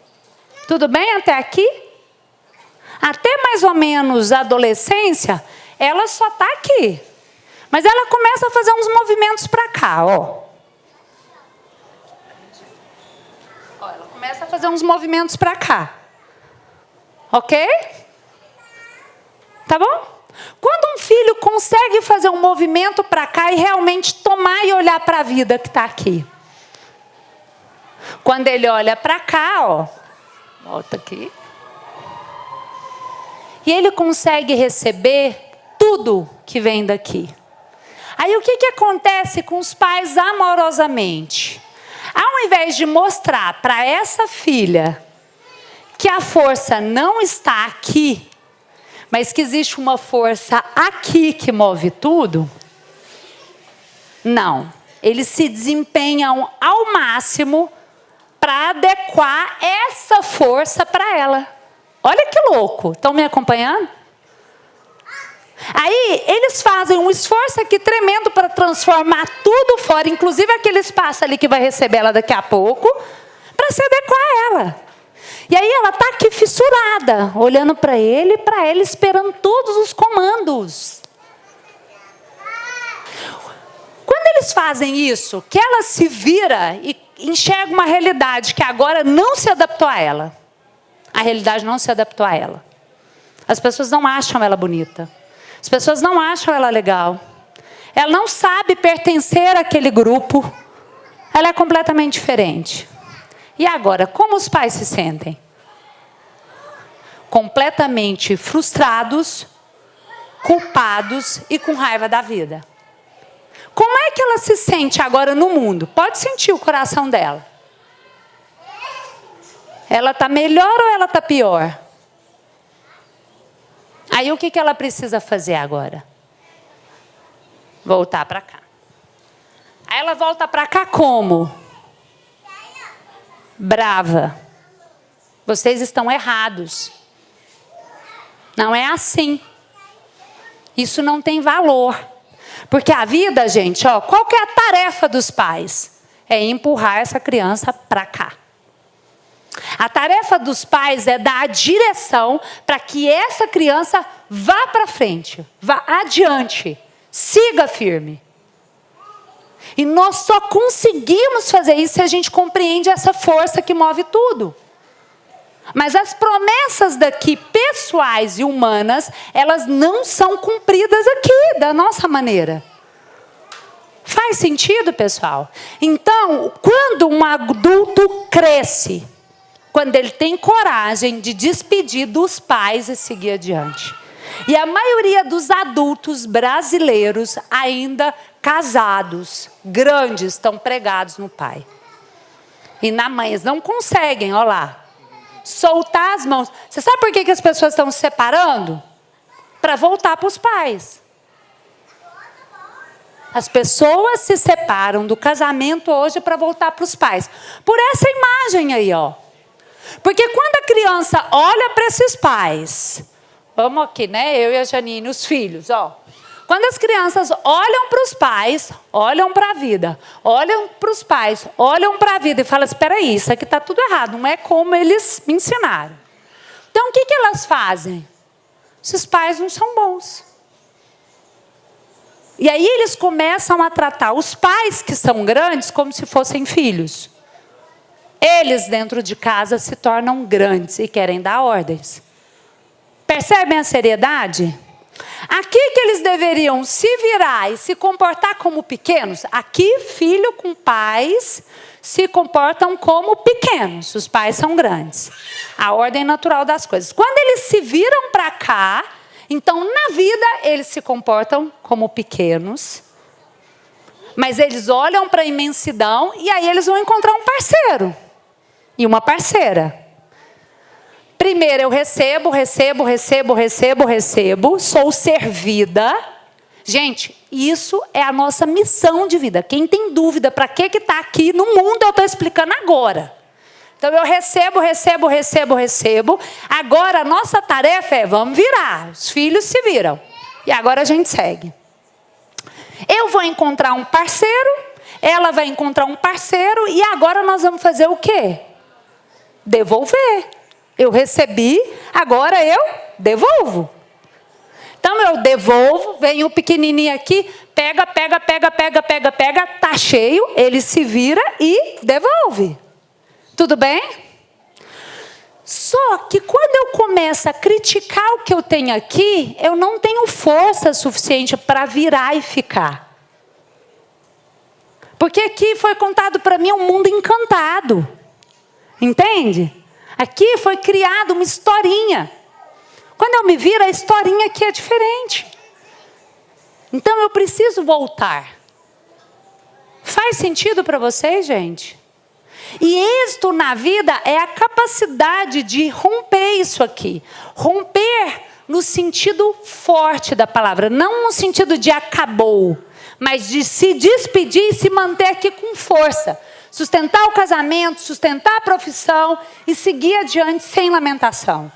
Tudo bem até aqui? Até mais ou menos a adolescência, ela só está aqui. Mas ela começa a fazer uns movimentos para cá, ó. Ela começa a fazer uns movimentos para cá. Ok? Tá bom? Quando um filho consegue fazer um movimento para cá e realmente tomar e olhar para a vida que está aqui. Quando ele olha para cá, ó. Volta aqui. E ele consegue receber tudo que vem daqui. Aí o que acontece com os pais amorosamente? Ao invés de mostrar para essa filha que a força não está aqui, mas que existe uma força aqui que move tudo, não. Eles se desempenham ao máximo para adequar essa força para ela. Olha que louco. Estão me acompanhando? Aí, eles fazem um esforço aqui tremendo para transformar tudo fora, inclusive aquele espaço ali que vai receber ela daqui a pouco, para se adequar a ela. E aí ela está aqui fissurada, olhando para ele, esperando todos os comandos. Quando eles fazem isso, que ela se vira e enxerga uma realidade que agora não se adaptou a ela. A realidade não se adaptou a ela. As pessoas não acham ela bonita. As pessoas não acham ela legal. Ela não sabe pertencer àquele grupo. Ela é completamente diferente. E agora, como os pais se sentem? Completamente frustrados, culpados e com raiva da vida. Como é que ela se sente agora no mundo? Pode sentir o coração dela. Ela está melhor ou ela está pior? Aí o que ela precisa fazer agora? Voltar para cá. Aí ela volta para cá como? Brava. Vocês estão errados. Não é assim. Isso não tem valor. Porque a vida, gente, ó, qual que é a tarefa dos pais? É empurrar essa criança para cá. A tarefa dos pais é dar a direção para que essa criança vá para frente, vá adiante, siga firme. E nós só conseguimos fazer isso se a gente compreende essa força que move tudo. Mas as promessas daqui, pessoais e humanas, elas não são cumpridas aqui, da nossa maneira. Faz sentido, pessoal? Então, quando um adulto cresce, quando ele tem coragem de despedir dos pais e seguir adiante. E a maioria dos adultos brasileiros, ainda casados, grandes, estão pregados no pai. E na mãe, eles não conseguem, olha lá, soltar as mãos. Você sabe por que as pessoas estão se separando? Para voltar para os pais. As pessoas se separam do casamento hoje para voltar para os pais. Por essa imagem aí, ó. Porque quando a criança olha para esses pais, vamos aqui, né? Eu e a Janine, os filhos, ó. Quando as crianças olham para os pais, olham para a vida, olham para os pais, olham para a vida e falam, espera aí, isso aqui está tudo errado, não é como eles me ensinaram. Então, o que elas fazem? esses pais não são bons. E aí eles começam a tratar os pais que são grandes como se fossem filhos. Eles dentro de casa se tornam grandes e querem dar ordens. Percebem a seriedade? Aqui que eles deveriam se virar e se comportar como pequenos. Aqui filho com pais se comportam como pequenos. Os pais são grandes. A ordem natural das coisas. Quando eles se viram para cá, então na vida eles se comportam como pequenos. Mas eles olham para a imensidão e aí eles vão encontrar um parceiro e uma parceira. Primeiro eu recebo, sou servida. Gente, isso é a nossa missão de vida. Quem tem dúvida para que está aqui no mundo, eu estou explicando agora. Então eu recebo. Agora a nossa tarefa é, vamos virar. Os filhos se viram. E agora a gente segue. Eu vou encontrar um parceiro, ela vai encontrar um parceiro, e agora nós vamos fazer o quê? Devolver. Eu recebi, agora eu devolvo. Então eu devolvo, vem o pequenininho aqui, pega, tá cheio, ele se vira e devolve. Tudo bem? Só que quando eu começo a criticar o que eu tenho aqui, eu não tenho força suficiente para virar e ficar. Porque aqui foi contado para mim um mundo encantado. Entende? Aqui foi criada uma historinha. Quando eu me viro, a historinha aqui é diferente. Então eu preciso voltar. Faz sentido para vocês, gente? E êxito na vida é a capacidade de romper isso aqui. Romper no sentido forte da palavra. Não no sentido de acabou. Mas de se despedir e se manter aqui com força. Sustentar o casamento, sustentar a profissão e seguir adiante sem lamentação.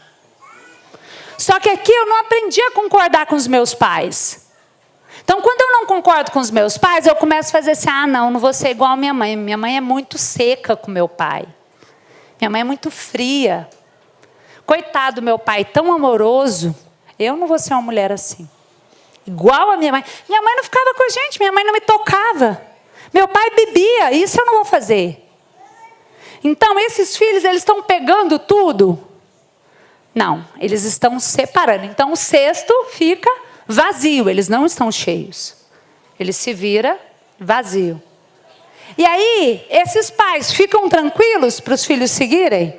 Só que aqui eu não aprendi a concordar com os meus pais. Então, quando eu não concordo com os meus pais, eu começo a fazer assim, não vou ser igual a minha mãe. Minha mãe é muito seca com meu pai. Minha mãe é muito fria. Coitado do meu pai, tão amoroso. Eu não vou ser uma mulher assim. Igual a minha mãe. Minha mãe não ficava com a gente, minha mãe não me tocava. Meu pai bebia, isso eu não vou fazer. Então, esses filhos, eles estão pegando tudo? Não, eles estão separando. Então, o cesto fica vazio, eles não estão cheios. Ele se vira vazio. E aí, esses pais ficam tranquilos para os filhos seguirem?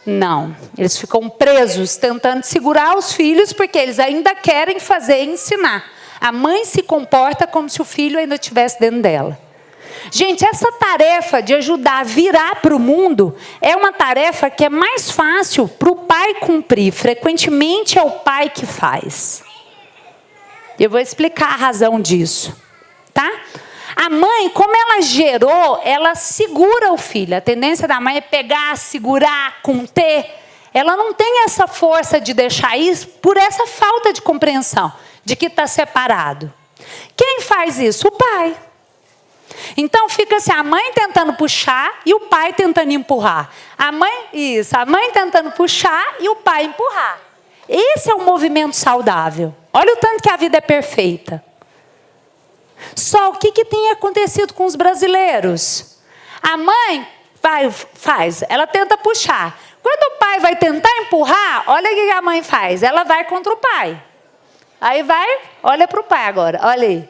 Não, eles ficam presos, tentando segurar os filhos, porque eles ainda querem fazer e ensinar. A mãe se comporta como se o filho ainda estivesse dentro dela. Gente, essa tarefa de ajudar a virar para o mundo é uma tarefa que é mais fácil para o pai cumprir. Frequentemente é o pai que faz. Eu vou explicar a razão disso, tá? A mãe, como ela gerou, ela segura o filho. A tendência da mãe é pegar, segurar, conter. Ela não tem essa força de deixar isso por essa falta de compreensão de que está separado. Quem faz isso? O pai. Então fica assim, a mãe tentando puxar e o pai tentando empurrar. A mãe tentando puxar e o pai empurrar. Esse é um movimento saudável. Olha o tanto que a vida é perfeita. Só o que tem acontecido com os brasileiros? A mãe faz, ela tenta puxar. Quando o pai vai tentar empurrar, olha o que a mãe faz. Ela vai contra o pai. Aí vai, olha para o pai agora, olha aí.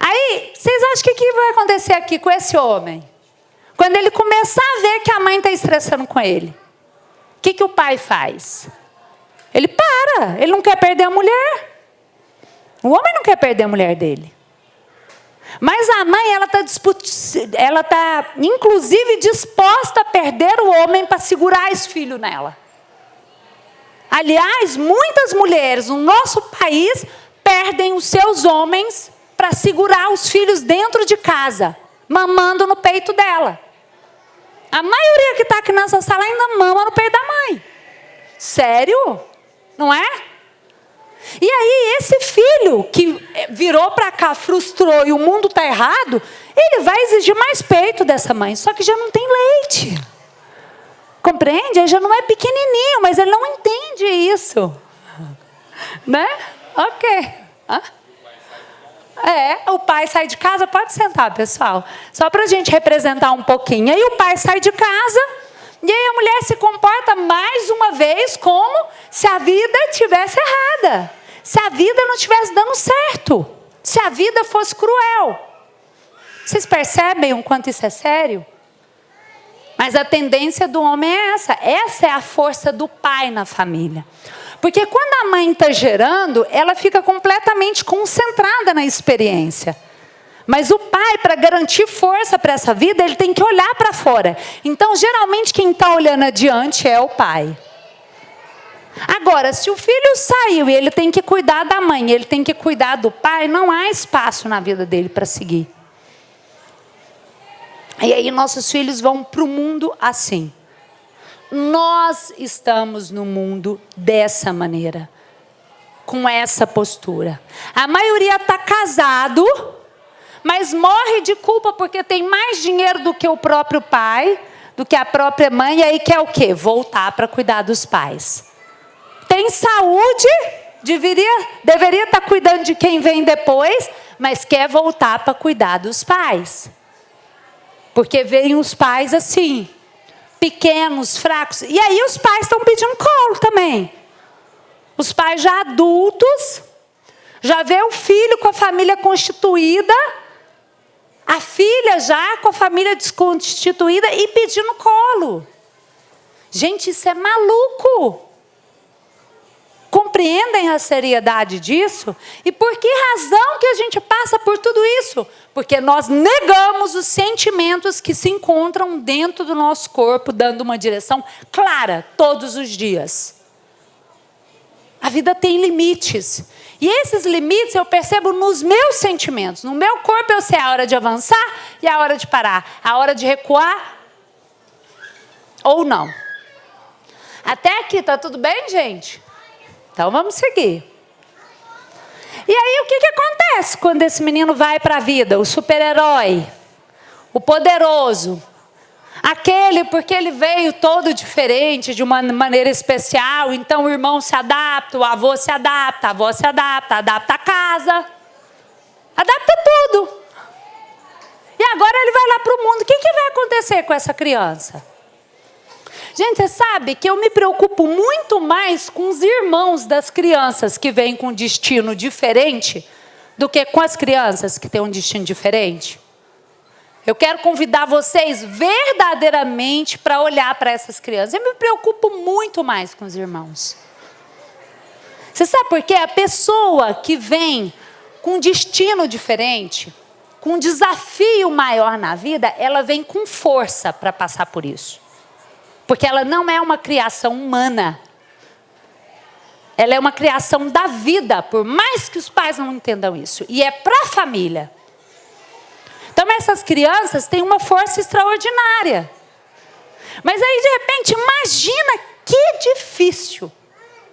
Aí, vocês acham que vai acontecer aqui com esse homem? Quando ele começar a ver que a mãe está estressando com ele, o que o pai faz? Ele para, ele não quer perder a mulher. O homem não quer perder a mulher dele. Mas a mãe, ela está inclusive disposta a perder o homem para segurar esse filho nela. Aliás, muitas mulheres no nosso país perdem os seus homens para segurar os filhos dentro de casa, mamando no peito dela. A maioria que está aqui nessa sala ainda mama no peito da mãe. Sério? Não é? E aí esse filho que virou para cá, frustrou e o mundo está errado, ele vai exigir mais peito dessa mãe, só que já não tem leite. Compreende? Ele já não é pequenininho, mas ele não entende isso. Né? Ok. Hã? O pai sai de casa, pode sentar, pessoal. Só para a gente representar um pouquinho. Aí o pai sai de casa, e aí a mulher se comporta mais uma vez como se a vida estivesse errada. Se a vida não estivesse dando certo. Se a vida fosse cruel. Vocês percebem o quanto isso é sério? Mas a tendência do homem é essa. Essa é a força do pai na família. Porque quando a mãe está gerando, ela fica completamente concentrada na experiência. Mas o pai, para garantir força para essa vida, ele tem que olhar para fora. Então, geralmente, quem está olhando adiante é o pai. Agora, se o filho saiu e ele tem que cuidar da mãe, ele tem que cuidar do pai, não há espaço na vida dele para seguir. E aí nossos filhos vão para o mundo assim. Nós estamos no mundo dessa maneira, com essa postura. A maioria está casado, mas morre de culpa porque tem mais dinheiro do que o próprio pai, do que a própria mãe, e aí quer o quê? Voltar para cuidar dos pais. Tem saúde, deveria estar cuidando de quem vem depois, mas quer voltar para cuidar dos pais. Porque veem os pais assim, pequenos, fracos. E aí os pais estão pedindo colo também. Os pais já adultos, já vê o filho com a família constituída, a filha já com a família desconstituída e pedindo colo. Gente, isso é maluco. Compreendem a seriedade disso? E por que razão que a gente passa por tudo isso? Porque nós negamos os sentimentos que se encontram dentro do nosso corpo, dando uma direção clara todos os dias. A vida tem limites. E esses limites eu percebo nos meus sentimentos. No meu corpo eu sei a hora de avançar e a hora de parar. A hora de recuar ou não. Até aqui, tá tudo bem, gente? Então vamos seguir. E aí o que acontece quando esse menino vai para a vida? O super-herói, o poderoso, aquele porque ele veio todo diferente, de uma maneira especial, então o irmão se adapta, o avô se adapta, a avó se adapta, adapta a casa, adapta tudo. E agora ele vai lá para o mundo. O que vai acontecer com essa criança? Gente, você sabe que eu me preocupo muito mais com os irmãos das crianças que vêm com um destino diferente do que com as crianças que têm um destino diferente. Eu quero convidar vocês verdadeiramente para olhar para essas crianças. Eu me preocupo muito mais com os irmãos. Você sabe por quê? A pessoa que vem com um destino diferente, com um desafio maior na vida, ela vem com força para passar por isso. Porque ela não é uma criação humana. Ela é uma criação da vida, por mais que os pais não entendam isso. E é para a família. Então essas crianças têm uma força extraordinária. Mas aí de repente, imagina que difícil.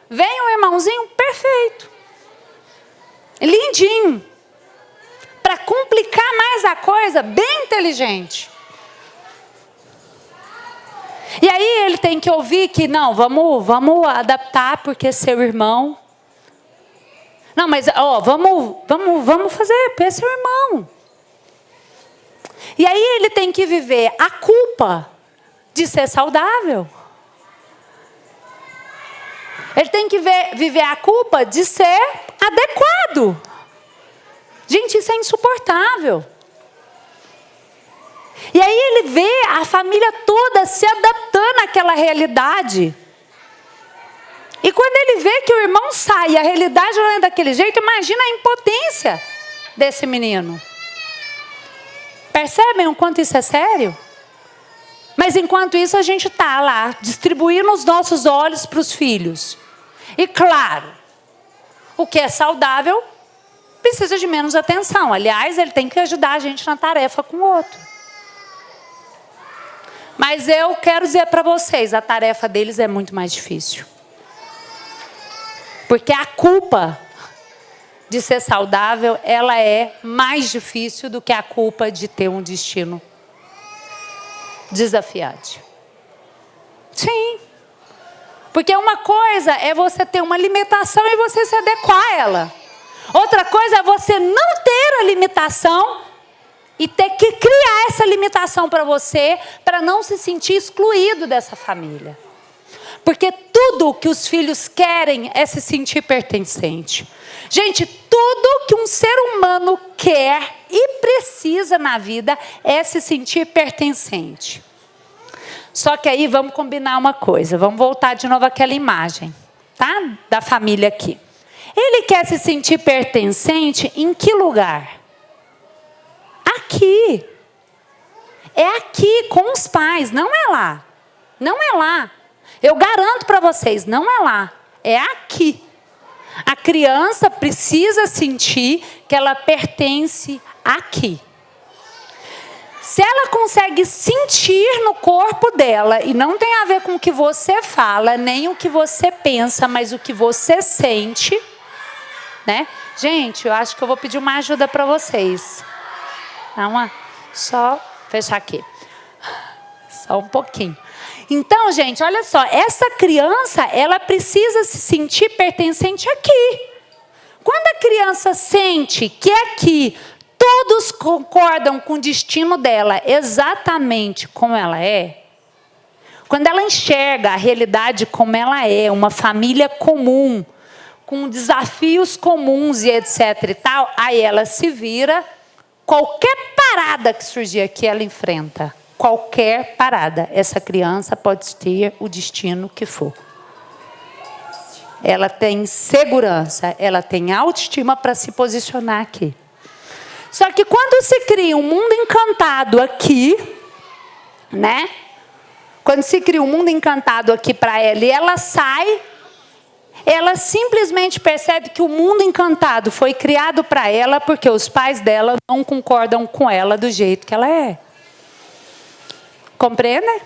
Vem um irmãozinho perfeito. Lindinho. Para complicar mais a coisa, bem inteligente. E aí ele tem que ouvir que, não, vamos adaptar porque seu irmão. Não, mas vamos fazer para seu irmão. E aí ele tem que viver a culpa de ser saudável. Ele tem que viver a culpa de ser adequado. Gente, isso é insuportável. E aí ele vê a família toda se adaptando àquela realidade. E quando ele vê que o irmão sai e a realidade não é daquele jeito, imagina a impotência desse menino. Percebem o quanto isso é sério? Mas enquanto isso a gente está lá, distribuindo os nossos olhos para os filhos. E claro, o que é saudável precisa de menos atenção. Aliás, ele tem que ajudar a gente na tarefa com o outro. Mas eu quero dizer para vocês, a tarefa deles é muito mais difícil. Porque a culpa de ser saudável, ela é mais difícil do que a culpa de ter um destino desafiante. Sim. Porque uma coisa é você ter uma limitação e você se adequar a ela. Outra coisa é você não ter a limitação e ter que criar essa limitação para você, para não se sentir excluído dessa família. Porque tudo que os filhos querem é se sentir pertencente. Gente, tudo que um ser humano quer e precisa na vida é se sentir pertencente. Só que aí vamos combinar uma coisa. Vamos voltar de novo àquela imagem, tá? Da família aqui. Ele quer se sentir pertencente em que lugar? Aqui. É aqui com os pais, não é lá. Não é lá. Eu garanto para vocês, não é lá. É aqui. A criança precisa sentir que ela pertence aqui. Se ela consegue sentir no corpo dela, e não tem a ver com o que você fala, nem o que você pensa, mas o que você sente, né? Gente, eu acho que eu vou pedir uma ajuda para vocês. Só fechar aqui. Só um pouquinho. Então, gente, olha só. Essa criança, ela precisa se sentir pertencente aqui. Quando a criança sente que aqui todos concordam com o destino dela exatamente como ela é, quando ela enxerga a realidade como ela é, uma família comum, com desafios comuns e etc e tal, aí ela se vira, qualquer parada que surgir aqui ela enfrenta. Qualquer parada. Essa criança pode ter o destino que for. Ela tem segurança, ela tem autoestima para se posicionar aqui. Só que quando se cria um mundo encantado aqui, né? Quando se cria um mundo encantado aqui para ela e ela sai, ela simplesmente percebe que o mundo encantado foi criado para ela porque os pais dela não concordam com ela do jeito que ela é. Compreende?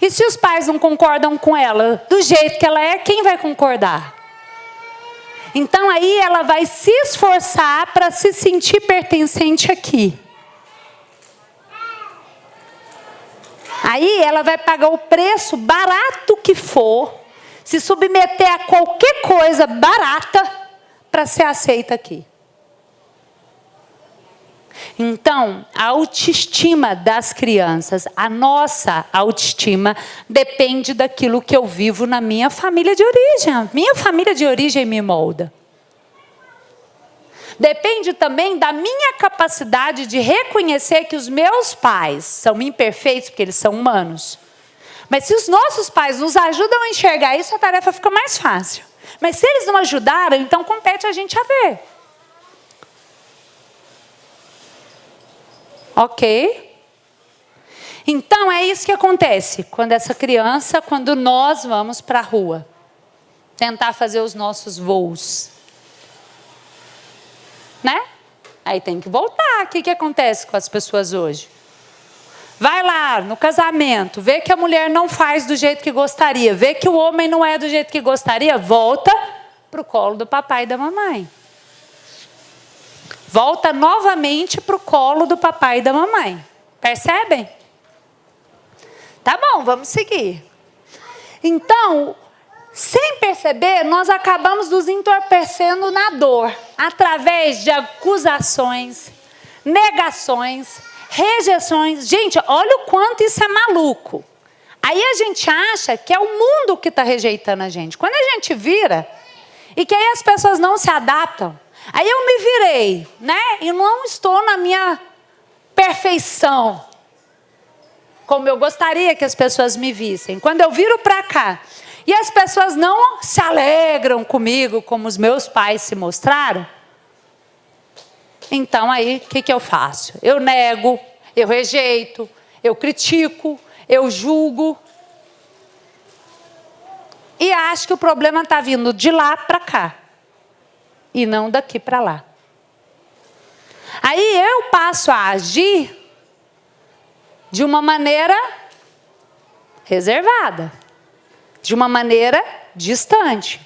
E se os pais não concordam com ela do jeito que ela é, quem vai concordar? Então aí ela vai se esforçar para se sentir pertencente aqui. Aí ela vai pagar o preço barato que for, se submeter a qualquer coisa barata para ser aceita aqui. Então, a autoestima das crianças, a nossa autoestima, depende daquilo que eu vivo na minha família de origem. A minha família de origem me molda. Depende também da minha capacidade de reconhecer que os meus pais são imperfeitos, porque eles são humanos. Mas se os nossos pais nos ajudam a enxergar isso, a tarefa fica mais fácil. Mas se eles não ajudaram, então compete a gente a ver. Ok? Então é isso que acontece quando essa criança, quando nós vamos para a rua tentar fazer os nossos voos, né? Aí tem que voltar. O que acontece com as pessoas hoje? Vai lá no casamento, vê que a mulher não faz do jeito que gostaria, vê que o homem não é do jeito que gostaria, volta para o colo do papai e da mamãe. Volta novamente para o colo do papai e da mamãe. Percebem? Tá bom, vamos seguir. Então, sem perceber, nós acabamos nos entorpecendo na dor, através de acusações, negações, rejeições. Gente, olha o quanto isso é maluco. Aí a gente acha que é o mundo que está rejeitando a gente. Quando a gente vira, e que aí as pessoas não se adaptam, aí eu me virei, né? E não estou na minha perfeição, como eu gostaria que as pessoas me vissem. Quando eu viro para cá, e as pessoas não se alegram comigo, como os meus pais se mostraram, então aí, o que eu faço? Eu nego, eu rejeito, eu critico, eu julgo. E acho que o problema está vindo de lá para cá. E não daqui para lá. Aí eu passo a agir de uma maneira reservada. De uma maneira distante.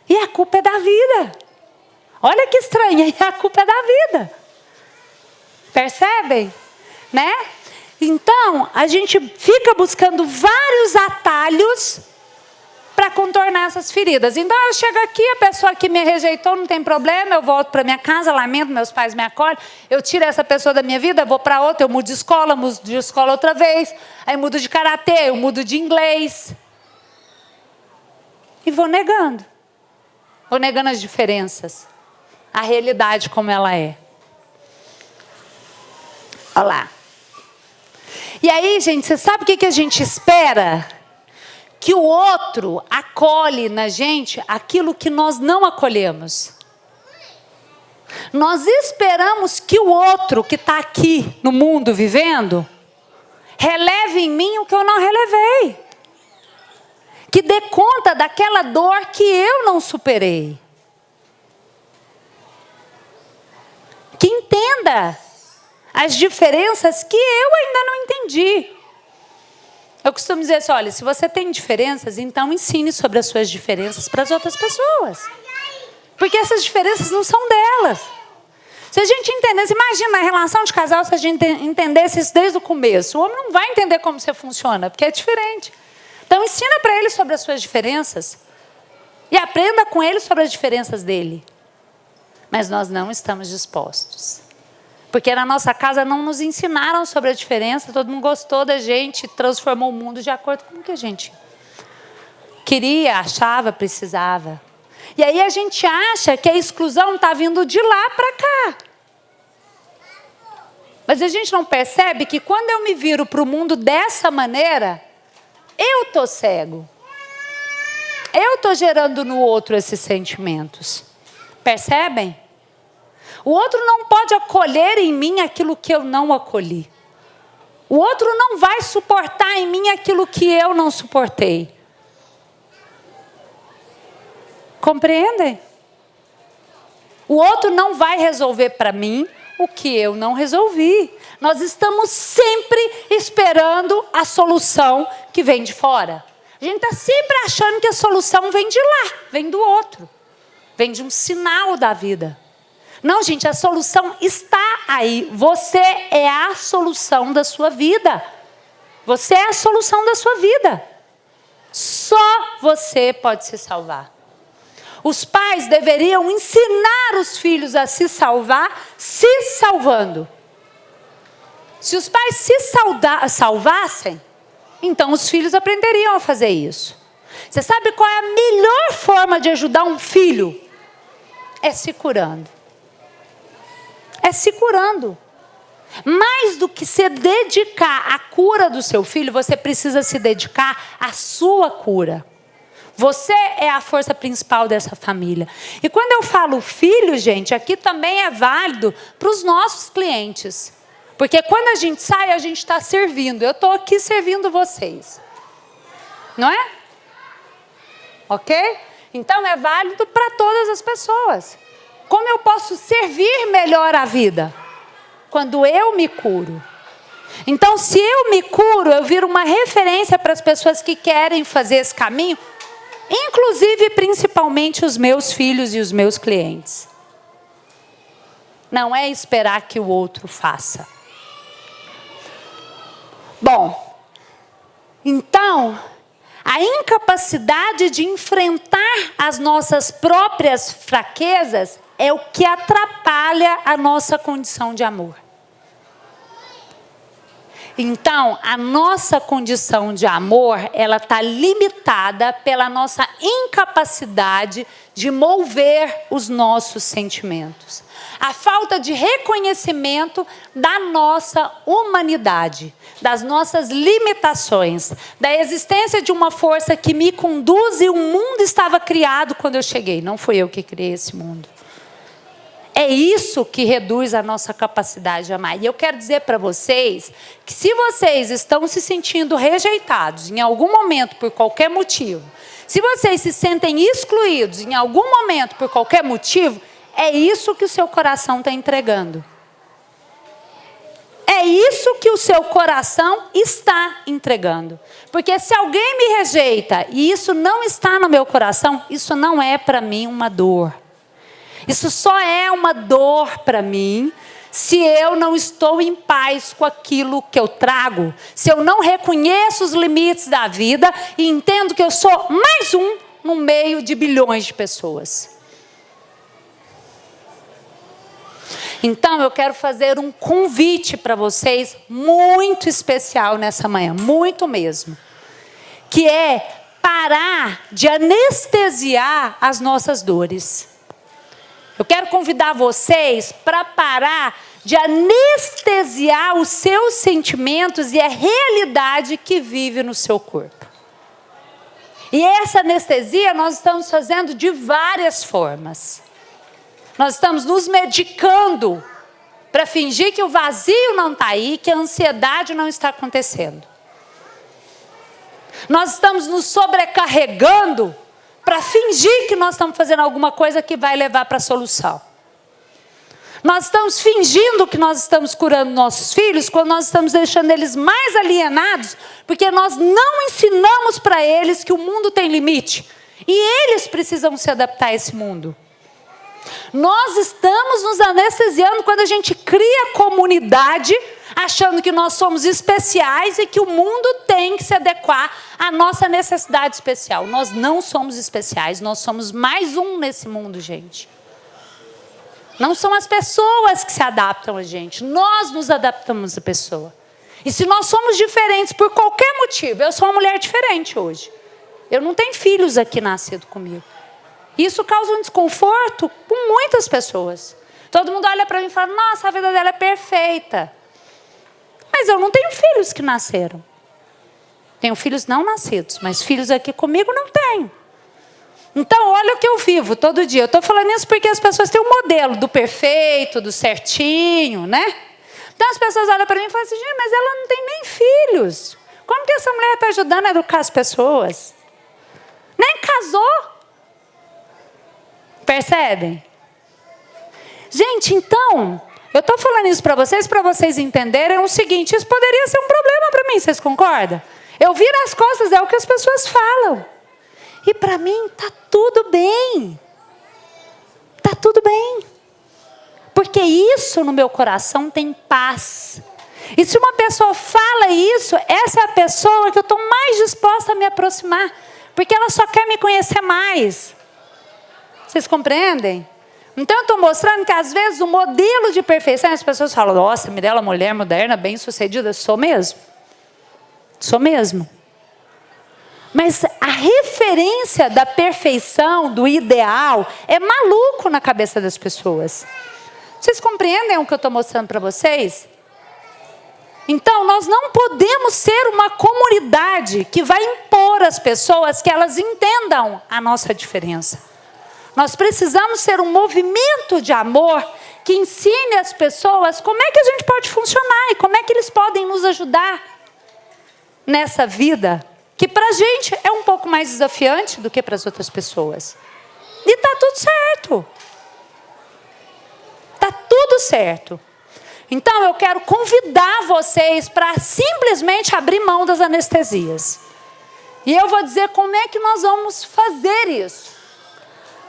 E a culpa é da vida. Olha que estranho, e a culpa é da vida. Percebem? Né? Então, a gente fica buscando vários atalhos para contornar essas feridas. Então eu chego aqui, a pessoa que me rejeitou não tem problema, eu volto para minha casa, lamento, meus pais me acolhem, eu tiro essa pessoa da minha vida, vou para outra, eu mudo de escola outra vez, aí mudo de karatê, eu mudo de inglês. E vou negando as diferenças, a realidade como ela é. Olha lá. E aí, gente, você sabe o que a gente espera? Que o outro acolhe na gente aquilo que nós não acolhemos. Nós esperamos que o outro que está aqui no mundo vivendo releve em mim o que eu não relevei. Que dê conta daquela dor que eu não superei. Que entenda as diferenças que eu ainda não entendi. Eu costumo dizer assim, olha, se você tem diferenças, então ensine sobre as suas diferenças para as outras pessoas. Porque essas diferenças não são delas. Se a gente entendesse, imagina a relação de casal, se a gente entendesse isso desde o começo. O homem não vai entender como você funciona, porque é diferente. Então ensina para ele sobre as suas diferenças. E aprenda com ele sobre as diferenças dele. Mas nós não estamos dispostos. Porque na nossa casa não nos ensinaram sobre a diferença, todo mundo gostou da gente, transformou o mundo de acordo com o que a gente queria, achava, precisava. E aí a gente acha que a exclusão está vindo de lá para cá. Mas a gente não percebe que quando eu me viro para o mundo dessa maneira, eu estou cego. Eu estou gerando no outro esses sentimentos. Percebem? O outro não pode acolher em mim aquilo que eu não acolhi. O outro não vai suportar em mim aquilo que eu não suportei. Compreendem? O outro não vai resolver para mim o que eu não resolvi. Nós estamos sempre esperando a solução que vem de fora. A gente está sempre achando que a solução vem de lá, vem do outro. Vem de um sinal da vida. Não, gente, a solução está aí. Você é a solução da sua vida. Você é a solução da sua vida. Só você pode se salvar. Os pais deveriam ensinar os filhos a se salvar, se salvando. Se os pais se salvassem, então os filhos aprenderiam a fazer isso. Você sabe qual é a melhor forma de ajudar um filho? É se curando. É se curando. Mais do que se dedicar à cura do seu filho, você precisa se dedicar à sua cura. Você é a força principal dessa família. E quando eu falo filho, gente, aqui também é válido para os nossos clientes. Porque quando a gente sai, a gente está servindo. Eu estou aqui servindo vocês. Não é? Ok? Então é válido para todas as pessoas. Como eu posso servir melhor a vida? Quando eu me curo. Então, se eu me curo, eu viro uma referência para as pessoas que querem fazer esse caminho, inclusive, principalmente, os meus filhos e os meus clientes. Não é esperar que o outro faça. Bom, então, a incapacidade de enfrentar as nossas próprias fraquezas é o que atrapalha a nossa condição de amor. Então, a nossa condição de amor, ela está limitada pela nossa incapacidade de mover os nossos sentimentos. A falta de reconhecimento da nossa humanidade, das nossas limitações, da existência de uma força que me conduz e o mundo estava criado quando eu cheguei. Não fui eu que criei esse mundo. É isso que reduz a nossa capacidade de amar. E eu quero dizer para vocês que se vocês estão se sentindo rejeitados em algum momento por qualquer motivo, se vocês se sentem excluídos em algum momento por qualquer motivo, é isso que o seu coração está entregando. É isso que o seu coração está entregando. Porque se alguém me rejeita e isso não está no meu coração, isso não é para mim uma dor. Isso só é uma dor para mim se eu não estou em paz com aquilo que eu trago, se eu não reconheço os limites da vida e entendo que eu sou mais um no meio de bilhões de pessoas. Então eu quero fazer um convite para vocês muito especial nessa manhã, muito mesmo, que é parar de anestesiar as nossas dores. Eu quero convidar vocês para parar de anestesiar os seus sentimentos e a realidade que vive no seu corpo. E essa anestesia nós estamos fazendo de várias formas. Nós estamos nos medicando para fingir que o vazio não está aí, que a ansiedade não está acontecendo. Nós estamos nos sobrecarregando para fingir que nós estamos fazendo alguma coisa que vai levar para a solução. Nós estamos fingindo que nós estamos curando nossos filhos quando nós estamos deixando eles mais alienados, porque nós não ensinamos para eles que o mundo tem limite. E eles precisam se adaptar a esse mundo. Nós estamos nos anestesiando quando a gente cria comunidade, achando que nós somos especiais e que o mundo tem que se adequar à nossa necessidade especial. Nós não somos especiais, nós somos mais um nesse mundo, gente. Não são as pessoas que se adaptam a gente, nós nos adaptamos à pessoa. E se nós somos diferentes por qualquer motivo, eu sou uma mulher diferente hoje. Eu não tenho filhos aqui nascidos comigo. Isso causa um desconforto com muitas pessoas. Todo mundo olha para mim e fala, nossa, a vida dela é perfeita. Mas eu não tenho filhos que nasceram. Tenho filhos não nascidos, mas filhos aqui comigo não tenho. Então, olha o que eu vivo todo dia. Eu estou falando isso porque as pessoas têm um modelo do perfeito, do certinho, né? Então, as pessoas olham para mim e falam assim, gente, mas ela não tem nem filhos. Como que essa mulher está ajudando a educar as pessoas? Nem casou. Percebem? Gente, então, eu estou falando isso para vocês entenderem o seguinte, isso poderia ser um problema para mim, vocês concordam? Eu viro as costas, é o que as pessoas falam. E para mim está tudo bem. Está tudo bem. Porque isso no meu coração tem paz. E se uma pessoa fala isso, essa é a pessoa que eu estou mais disposta a me aproximar. Porque ela só quer me conhecer mais. Vocês compreendem? Então eu estou mostrando que às vezes o modelo de perfeição, as pessoas falam, nossa, Mirela, mulher moderna, bem sucedida, sou mesmo. Sou mesmo. Mas a referência da perfeição, do ideal, é maluco na cabeça das pessoas. Vocês compreendem o que eu estou mostrando para vocês? Então, nós não podemos ser uma comunidade que vai impor às pessoas que elas entendam a nossa diferença. Nós precisamos ser um movimento de amor que ensine as pessoas como é que a gente pode funcionar e como é que eles podem nos ajudar nessa vida, que para a gente é um pouco mais desafiante do que para as outras pessoas. E está tudo certo. Está tudo certo. Então eu quero convidar vocês para simplesmente abrir mão das anestesias. E eu vou dizer como é que nós vamos fazer isso.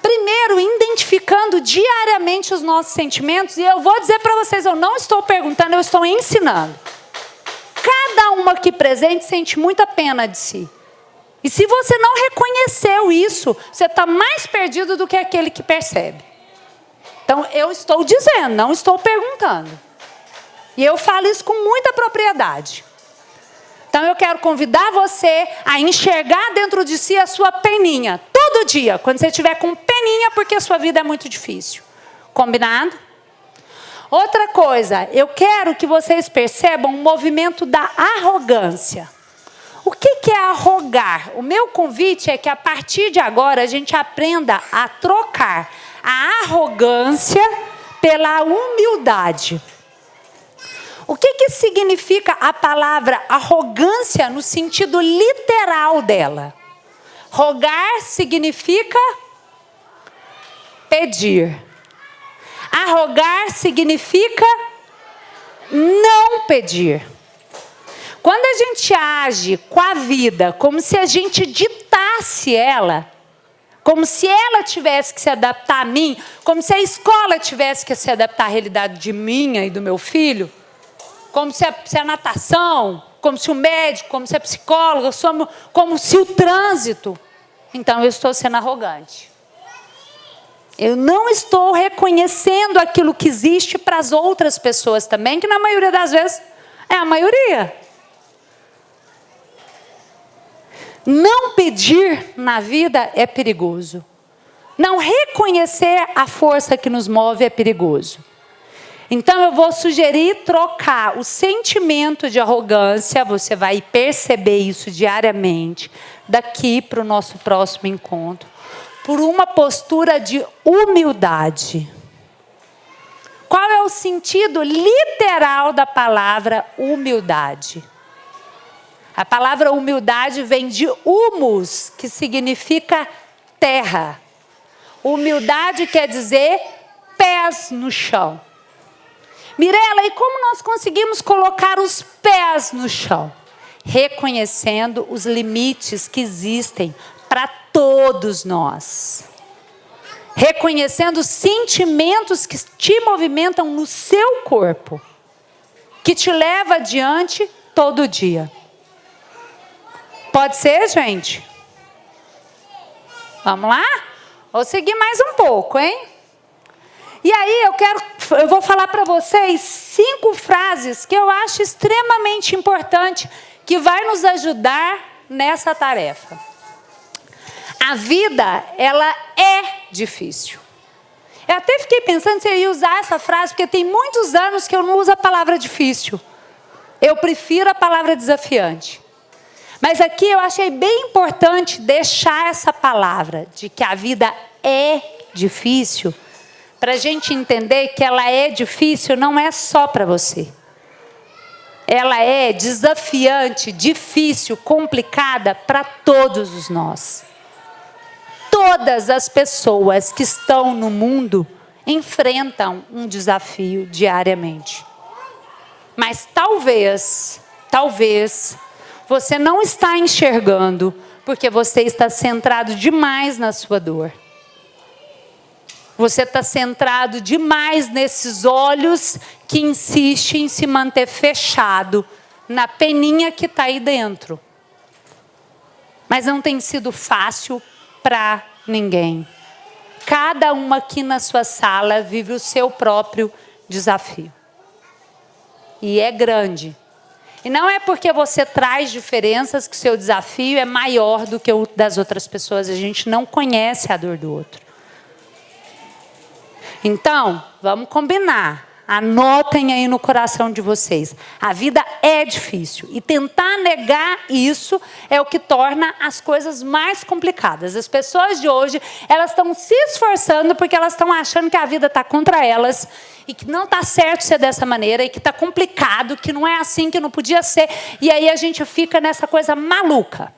Primeiro, identificando diariamente os nossos sentimentos. E eu vou dizer para vocês, eu não estou perguntando, eu estou ensinando. Cada uma aqui presente sente muita pena de si. E se você não reconheceu isso, você está mais perdido do que aquele que percebe. Então, eu estou dizendo, não estou perguntando. E eu falo isso com muita propriedade. Então, eu quero convidar você a enxergar dentro de si a sua peninha. Todo dia, quando você estiver com peninha, porque a sua vida é muito difícil. Combinado? Outra coisa, eu quero que vocês percebam o movimento da arrogância. O que é arrogar? O meu convite é que a partir de agora a gente aprenda a trocar a arrogância pela humildade. O que significa a palavra arrogância no sentido literal dela? Rogar significa pedir. Arrogar significa não pedir. Quando a gente age com a vida como se a gente ditasse ela, Como se ela tivesse que se adaptar a mim, como se a escola tivesse que se adaptar à realidade de minha e do meu filho, como se a natação, como se o médico, como se a psicóloga, como se o trânsito. Então eu estou sendo arrogante. Eu não estou reconhecendo aquilo que existe para as outras pessoas também, que na maioria das vezes é a maioria. Não pedir na vida é perigoso. Não reconhecer a força que nos move é perigoso. Então eu vou sugerir trocar o sentimento de arrogância, você vai perceber isso diariamente, daqui para o nosso próximo encontro, por uma postura de humildade. Qual é o sentido literal da palavra humildade? A palavra humildade vem de humus, que significa terra. Humildade quer dizer pés no chão. Mirela, e como nós conseguimos colocar os pés no chão? Reconhecendo os limites que existem para todos nós. Reconhecendo os sentimentos que te movimentam no seu corpo, que te leva adiante todo dia. Pode ser, gente? Vamos lá? Vou seguir mais um pouco, hein? E aí eu vou falar para vocês 5 frases que eu acho extremamente importante, que vai nos ajudar nessa tarefa. A vida, ela é difícil. Eu até fiquei pensando se eu ia usar essa frase, porque tem muitos anos que eu não uso a palavra difícil. Eu prefiro a palavra desafiante. Mas aqui eu achei bem importante deixar essa palavra, de que a vida é difícil, para a gente entender que ela é difícil não é só para você. Ela é desafiante, difícil, complicada para todos nós. Todas as pessoas que estão no mundo enfrentam um desafio diariamente. Mas talvez, você não está enxergando, porque você está centrado demais na sua dor. Você está centrado demais nesses olhos que insistem em se manter fechado na peninha que está aí dentro. Mas não tem sido fácil para ninguém. Cada uma aqui na sua sala vive o seu próprio desafio. E é grande. E não é porque você traz diferenças que o seu desafio é maior do que o das outras pessoas. A gente não conhece a dor do outro. Então, vamos combinar. Anotem aí no coração de vocês. A vida é difícil. E tentar negar isso é o que torna as coisas mais complicadas. As pessoas de hoje, elas estão se esforçando porque elas estão achando que a vida está contra elas. E que não está certo ser dessa maneira. E que está complicado, que não é assim, que não podia ser. E aí a gente fica nessa coisa maluca.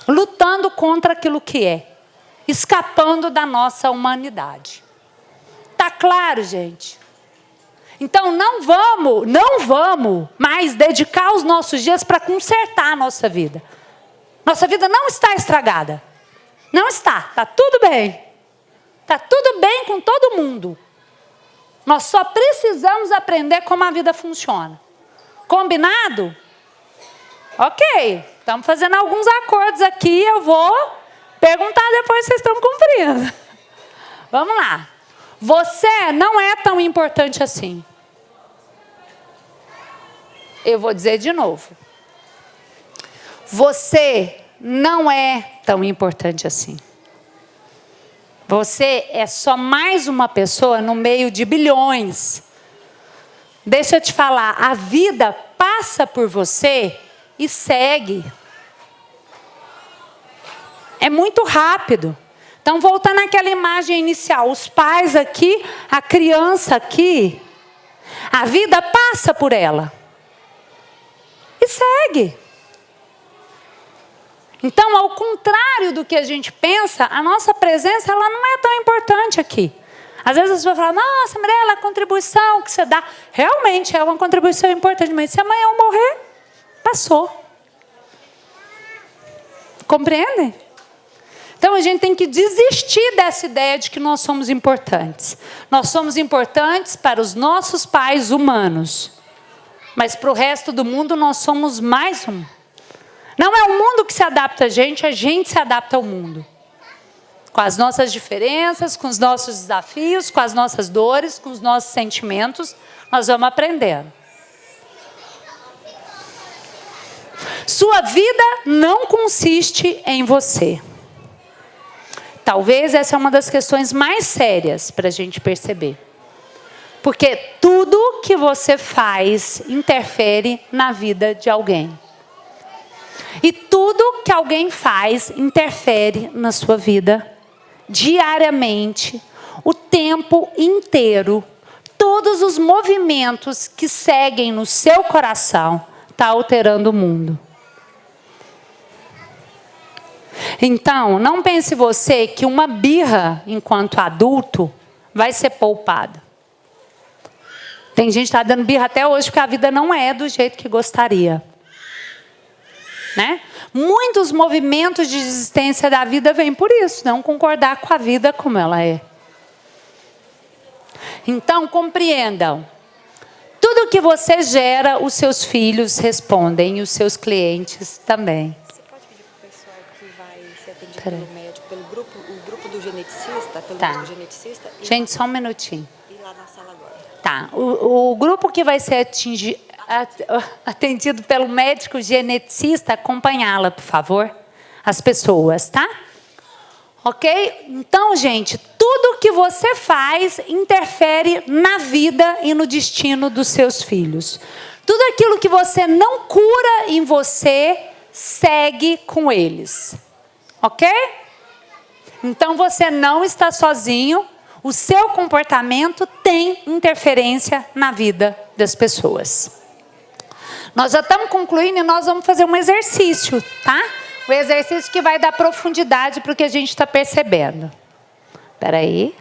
Lutando contra aquilo que é. Escapando da nossa humanidade. Tá claro, gente? Então não vamos mais dedicar os nossos dias para consertar a nossa vida. Nossa vida não está estragada. Não está. Está tudo bem. Está tudo bem com todo mundo. Nós só precisamos aprender como a vida funciona. Combinado? Ok. Estamos fazendo alguns acordos aqui. Eu vou perguntar depois se vocês estão cumprindo. Vamos lá. Você não é tão importante assim. Eu vou dizer de novo. Você não é tão importante assim. Você é só mais uma pessoa no meio de bilhões. Deixa eu te falar, a vida passa por você e segue. É muito rápido. Então, voltando àquela imagem inicial, os pais aqui, a criança aqui, a vida passa por ela e segue. Então, ao contrário do que a gente pensa, a nossa presença ela não é tão importante aqui. Às vezes as pessoas falam, nossa, Mirela, a contribuição que você dá, realmente é uma contribuição importante, mas se amanhã eu morrer, passou. Compreendem? Então a gente tem que desistir dessa ideia de que nós somos importantes. Nós somos importantes para os nossos pais humanos. Mas para o resto do mundo nós somos mais um. Não é o mundo que se adapta a gente se adapta ao mundo. Com as nossas diferenças, com os nossos desafios, com as nossas dores, com os nossos sentimentos, nós vamos aprendendo. Sua vida não consiste em você. Talvez essa é uma das questões mais sérias para a gente perceber. Porque tudo que você faz interfere na vida de alguém. E tudo que alguém faz interfere na sua vida diariamente, o tempo inteiro. Todos os movimentos que seguem no seu coração estão alterando o mundo. Então, não pense você que uma birra, enquanto adulto, vai ser poupada. Tem gente que está dando birra até hoje porque a vida não é do jeito que gostaria. Né? Muitos movimentos de desistência da vida vêm por isso, não concordar com a vida como ela é. Então, compreendam. Tudo que você gera, os seus filhos respondem e os seus clientes também. Você pode pedir para o pessoal que vai ser atendido pelo médico, o grupo do geneticista, Tá. geneticista? Gente, só um minutinho. Ir lá na sala agora. Tá. O grupo que vai ser atendido pelo médico geneticista, acompanhá-la, por favor. As pessoas, tá? Ok? Então, gente, tudo que você faz interfere na vida e no destino dos seus filhos. Tudo aquilo que você não cura em você, segue com eles. Ok? Então, você não está sozinho. O seu comportamento tem interferência na vida das pessoas. Nós já estamos concluindo e nós vamos fazer um exercício, tá? O exercício que vai dar profundidade para o que a gente está percebendo. Espera aí.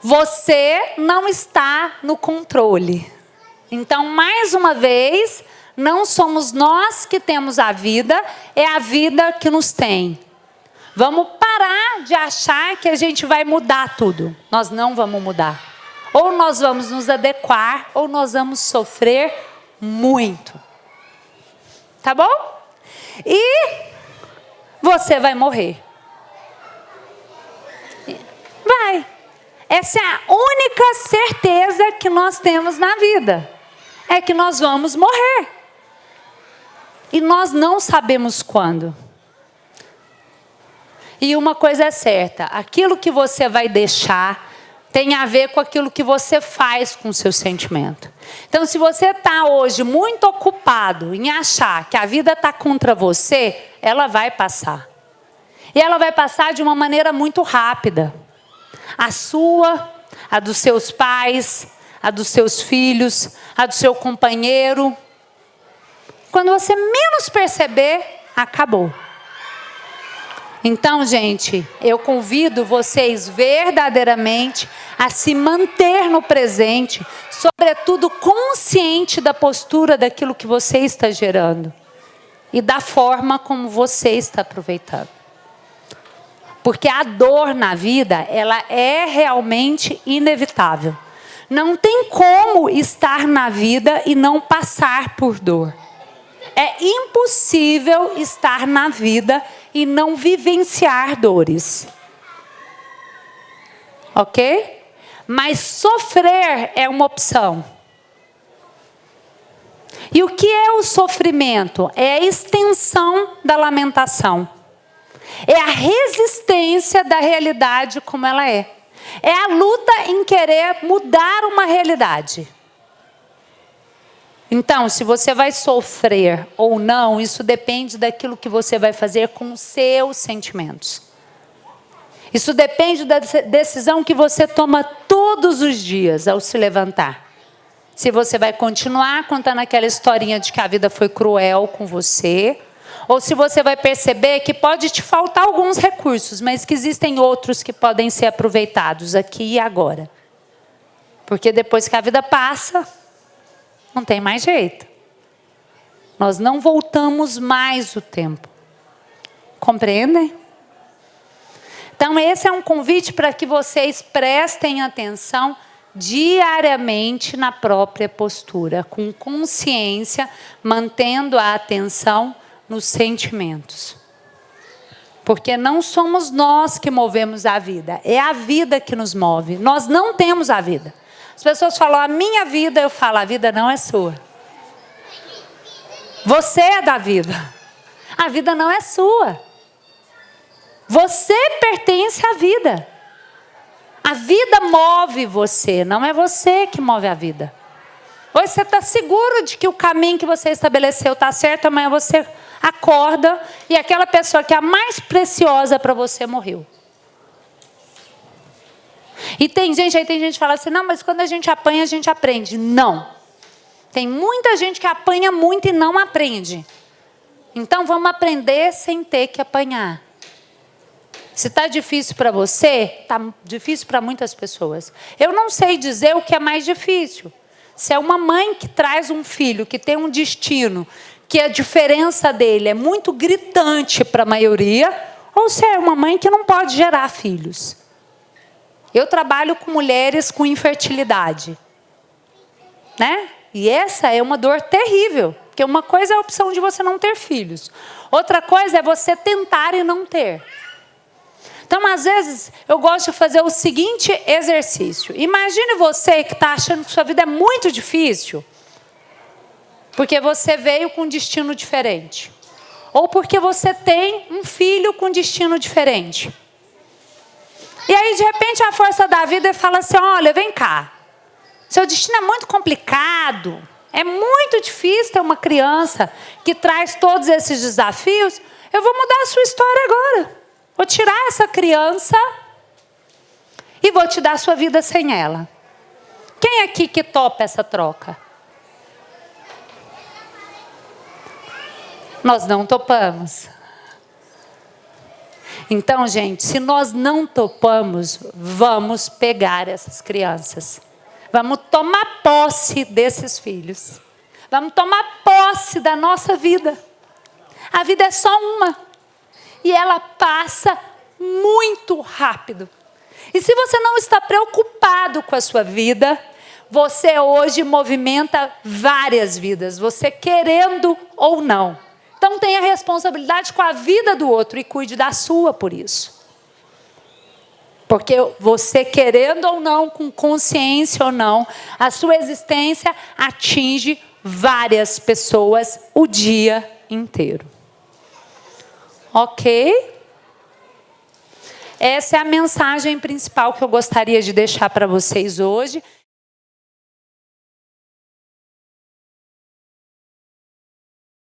Você não está no controle. Então, mais uma vez, não somos nós que temos a vida, é a vida que nos tem. Vamos parar de achar que a gente vai mudar tudo. Nós não vamos mudar. Ou nós vamos nos adequar, ou nós vamos sofrer muito. Tá bom? E você vai morrer. Vai. Essa é a única certeza que nós temos na vida. É que nós vamos morrer. E nós não sabemos quando. E uma coisa é certa, aquilo que você vai deixar tem a ver com aquilo que você faz com o seu sentimento. Então, se você está hoje muito ocupado em achar que a vida está contra você, ela vai passar. E ela vai passar de uma maneira muito rápida. A sua, a dos seus pais, a dos seus filhos, a do seu companheiro. Quando você menos perceber, acabou. Então, gente, eu convido vocês verdadeiramente a se manter no presente, sobretudo consciente da postura daquilo que você está gerando e da forma como você está aproveitando. Porque a dor na vida, ela é realmente inevitável. Não tem como estar na vida e não passar por dor. É impossível estar na vida e não vivenciar dores. Ok? Mas sofrer é uma opção. E o que é o sofrimento? É a extensão da lamentação. É a resistência da realidade como ela é. É a luta em querer mudar uma realidade. Então, se você vai sofrer ou não, isso depende daquilo que você vai fazer com os seus sentimentos. Isso depende da decisão que você toma todos os dias ao se levantar. Se você vai continuar contando aquela historinha de que a vida foi cruel com você, ou se você vai perceber que pode te faltar alguns recursos, mas que existem outros que podem ser aproveitados aqui e agora. Porque depois que a vida passa, não tem mais jeito. Nós não voltamos mais o tempo. Compreendem? Então, esse é um convite para que vocês prestem atenção diariamente na própria postura, com consciência, mantendo a atenção nos sentimentos. Porque não somos nós que movemos a vida, é a vida que nos move. Nós não temos a vida. As pessoas falam, a minha vida, eu falo, a vida não é sua. Você é da vida. A vida não é sua. Você pertence à vida. A vida move você, não é você que move a vida. Hoje você está seguro de que o caminho que você estabeleceu está certo, amanhã você acorda e aquela pessoa que é a mais preciosa para você morreu. E tem gente que fala assim, não, mas quando a gente apanha, a gente aprende. Não. Tem muita gente que apanha muito e não aprende. Então vamos aprender sem ter que apanhar. Se está difícil para você, está difícil para muitas pessoas. Eu não sei dizer o que é mais difícil. Se é uma mãe que traz um filho que tem um destino, que a diferença dele é muito gritante para a maioria, ou se é uma mãe que não pode gerar filhos. Eu trabalho com mulheres com infertilidade, né? E essa é uma dor terrível, porque uma coisa é a opção de você não ter filhos. Outra coisa é você tentar e não ter. Então, às vezes, eu gosto de fazer o seguinte exercício. Imagine você que está achando que sua vida é muito difícil, porque você veio com um destino diferente. Ou porque você tem um filho com destino diferente. E aí, de repente, a força da vida fala assim, olha, vem cá. Seu destino é muito complicado. É muito difícil ter uma criança que traz todos esses desafios. Eu vou mudar a sua história agora. Vou tirar essa criança e vou te dar a sua vida sem ela. Quem aqui que topa essa troca? Nós não topamos. Então, gente, se nós não topamos, vamos pegar essas crianças. Vamos tomar posse desses filhos. Vamos tomar posse da nossa vida. A vida é só uma. E ela passa muito rápido. E se você não está preocupado com a sua vida, você hoje movimenta várias vidas, você querendo ou não. Então tenha responsabilidade com a vida do outro e cuide da sua por isso. Porque você querendo ou não, com consciência ou não, a sua existência atinge várias pessoas o dia inteiro. Ok? Essa é a mensagem principal que eu gostaria de deixar para vocês hoje.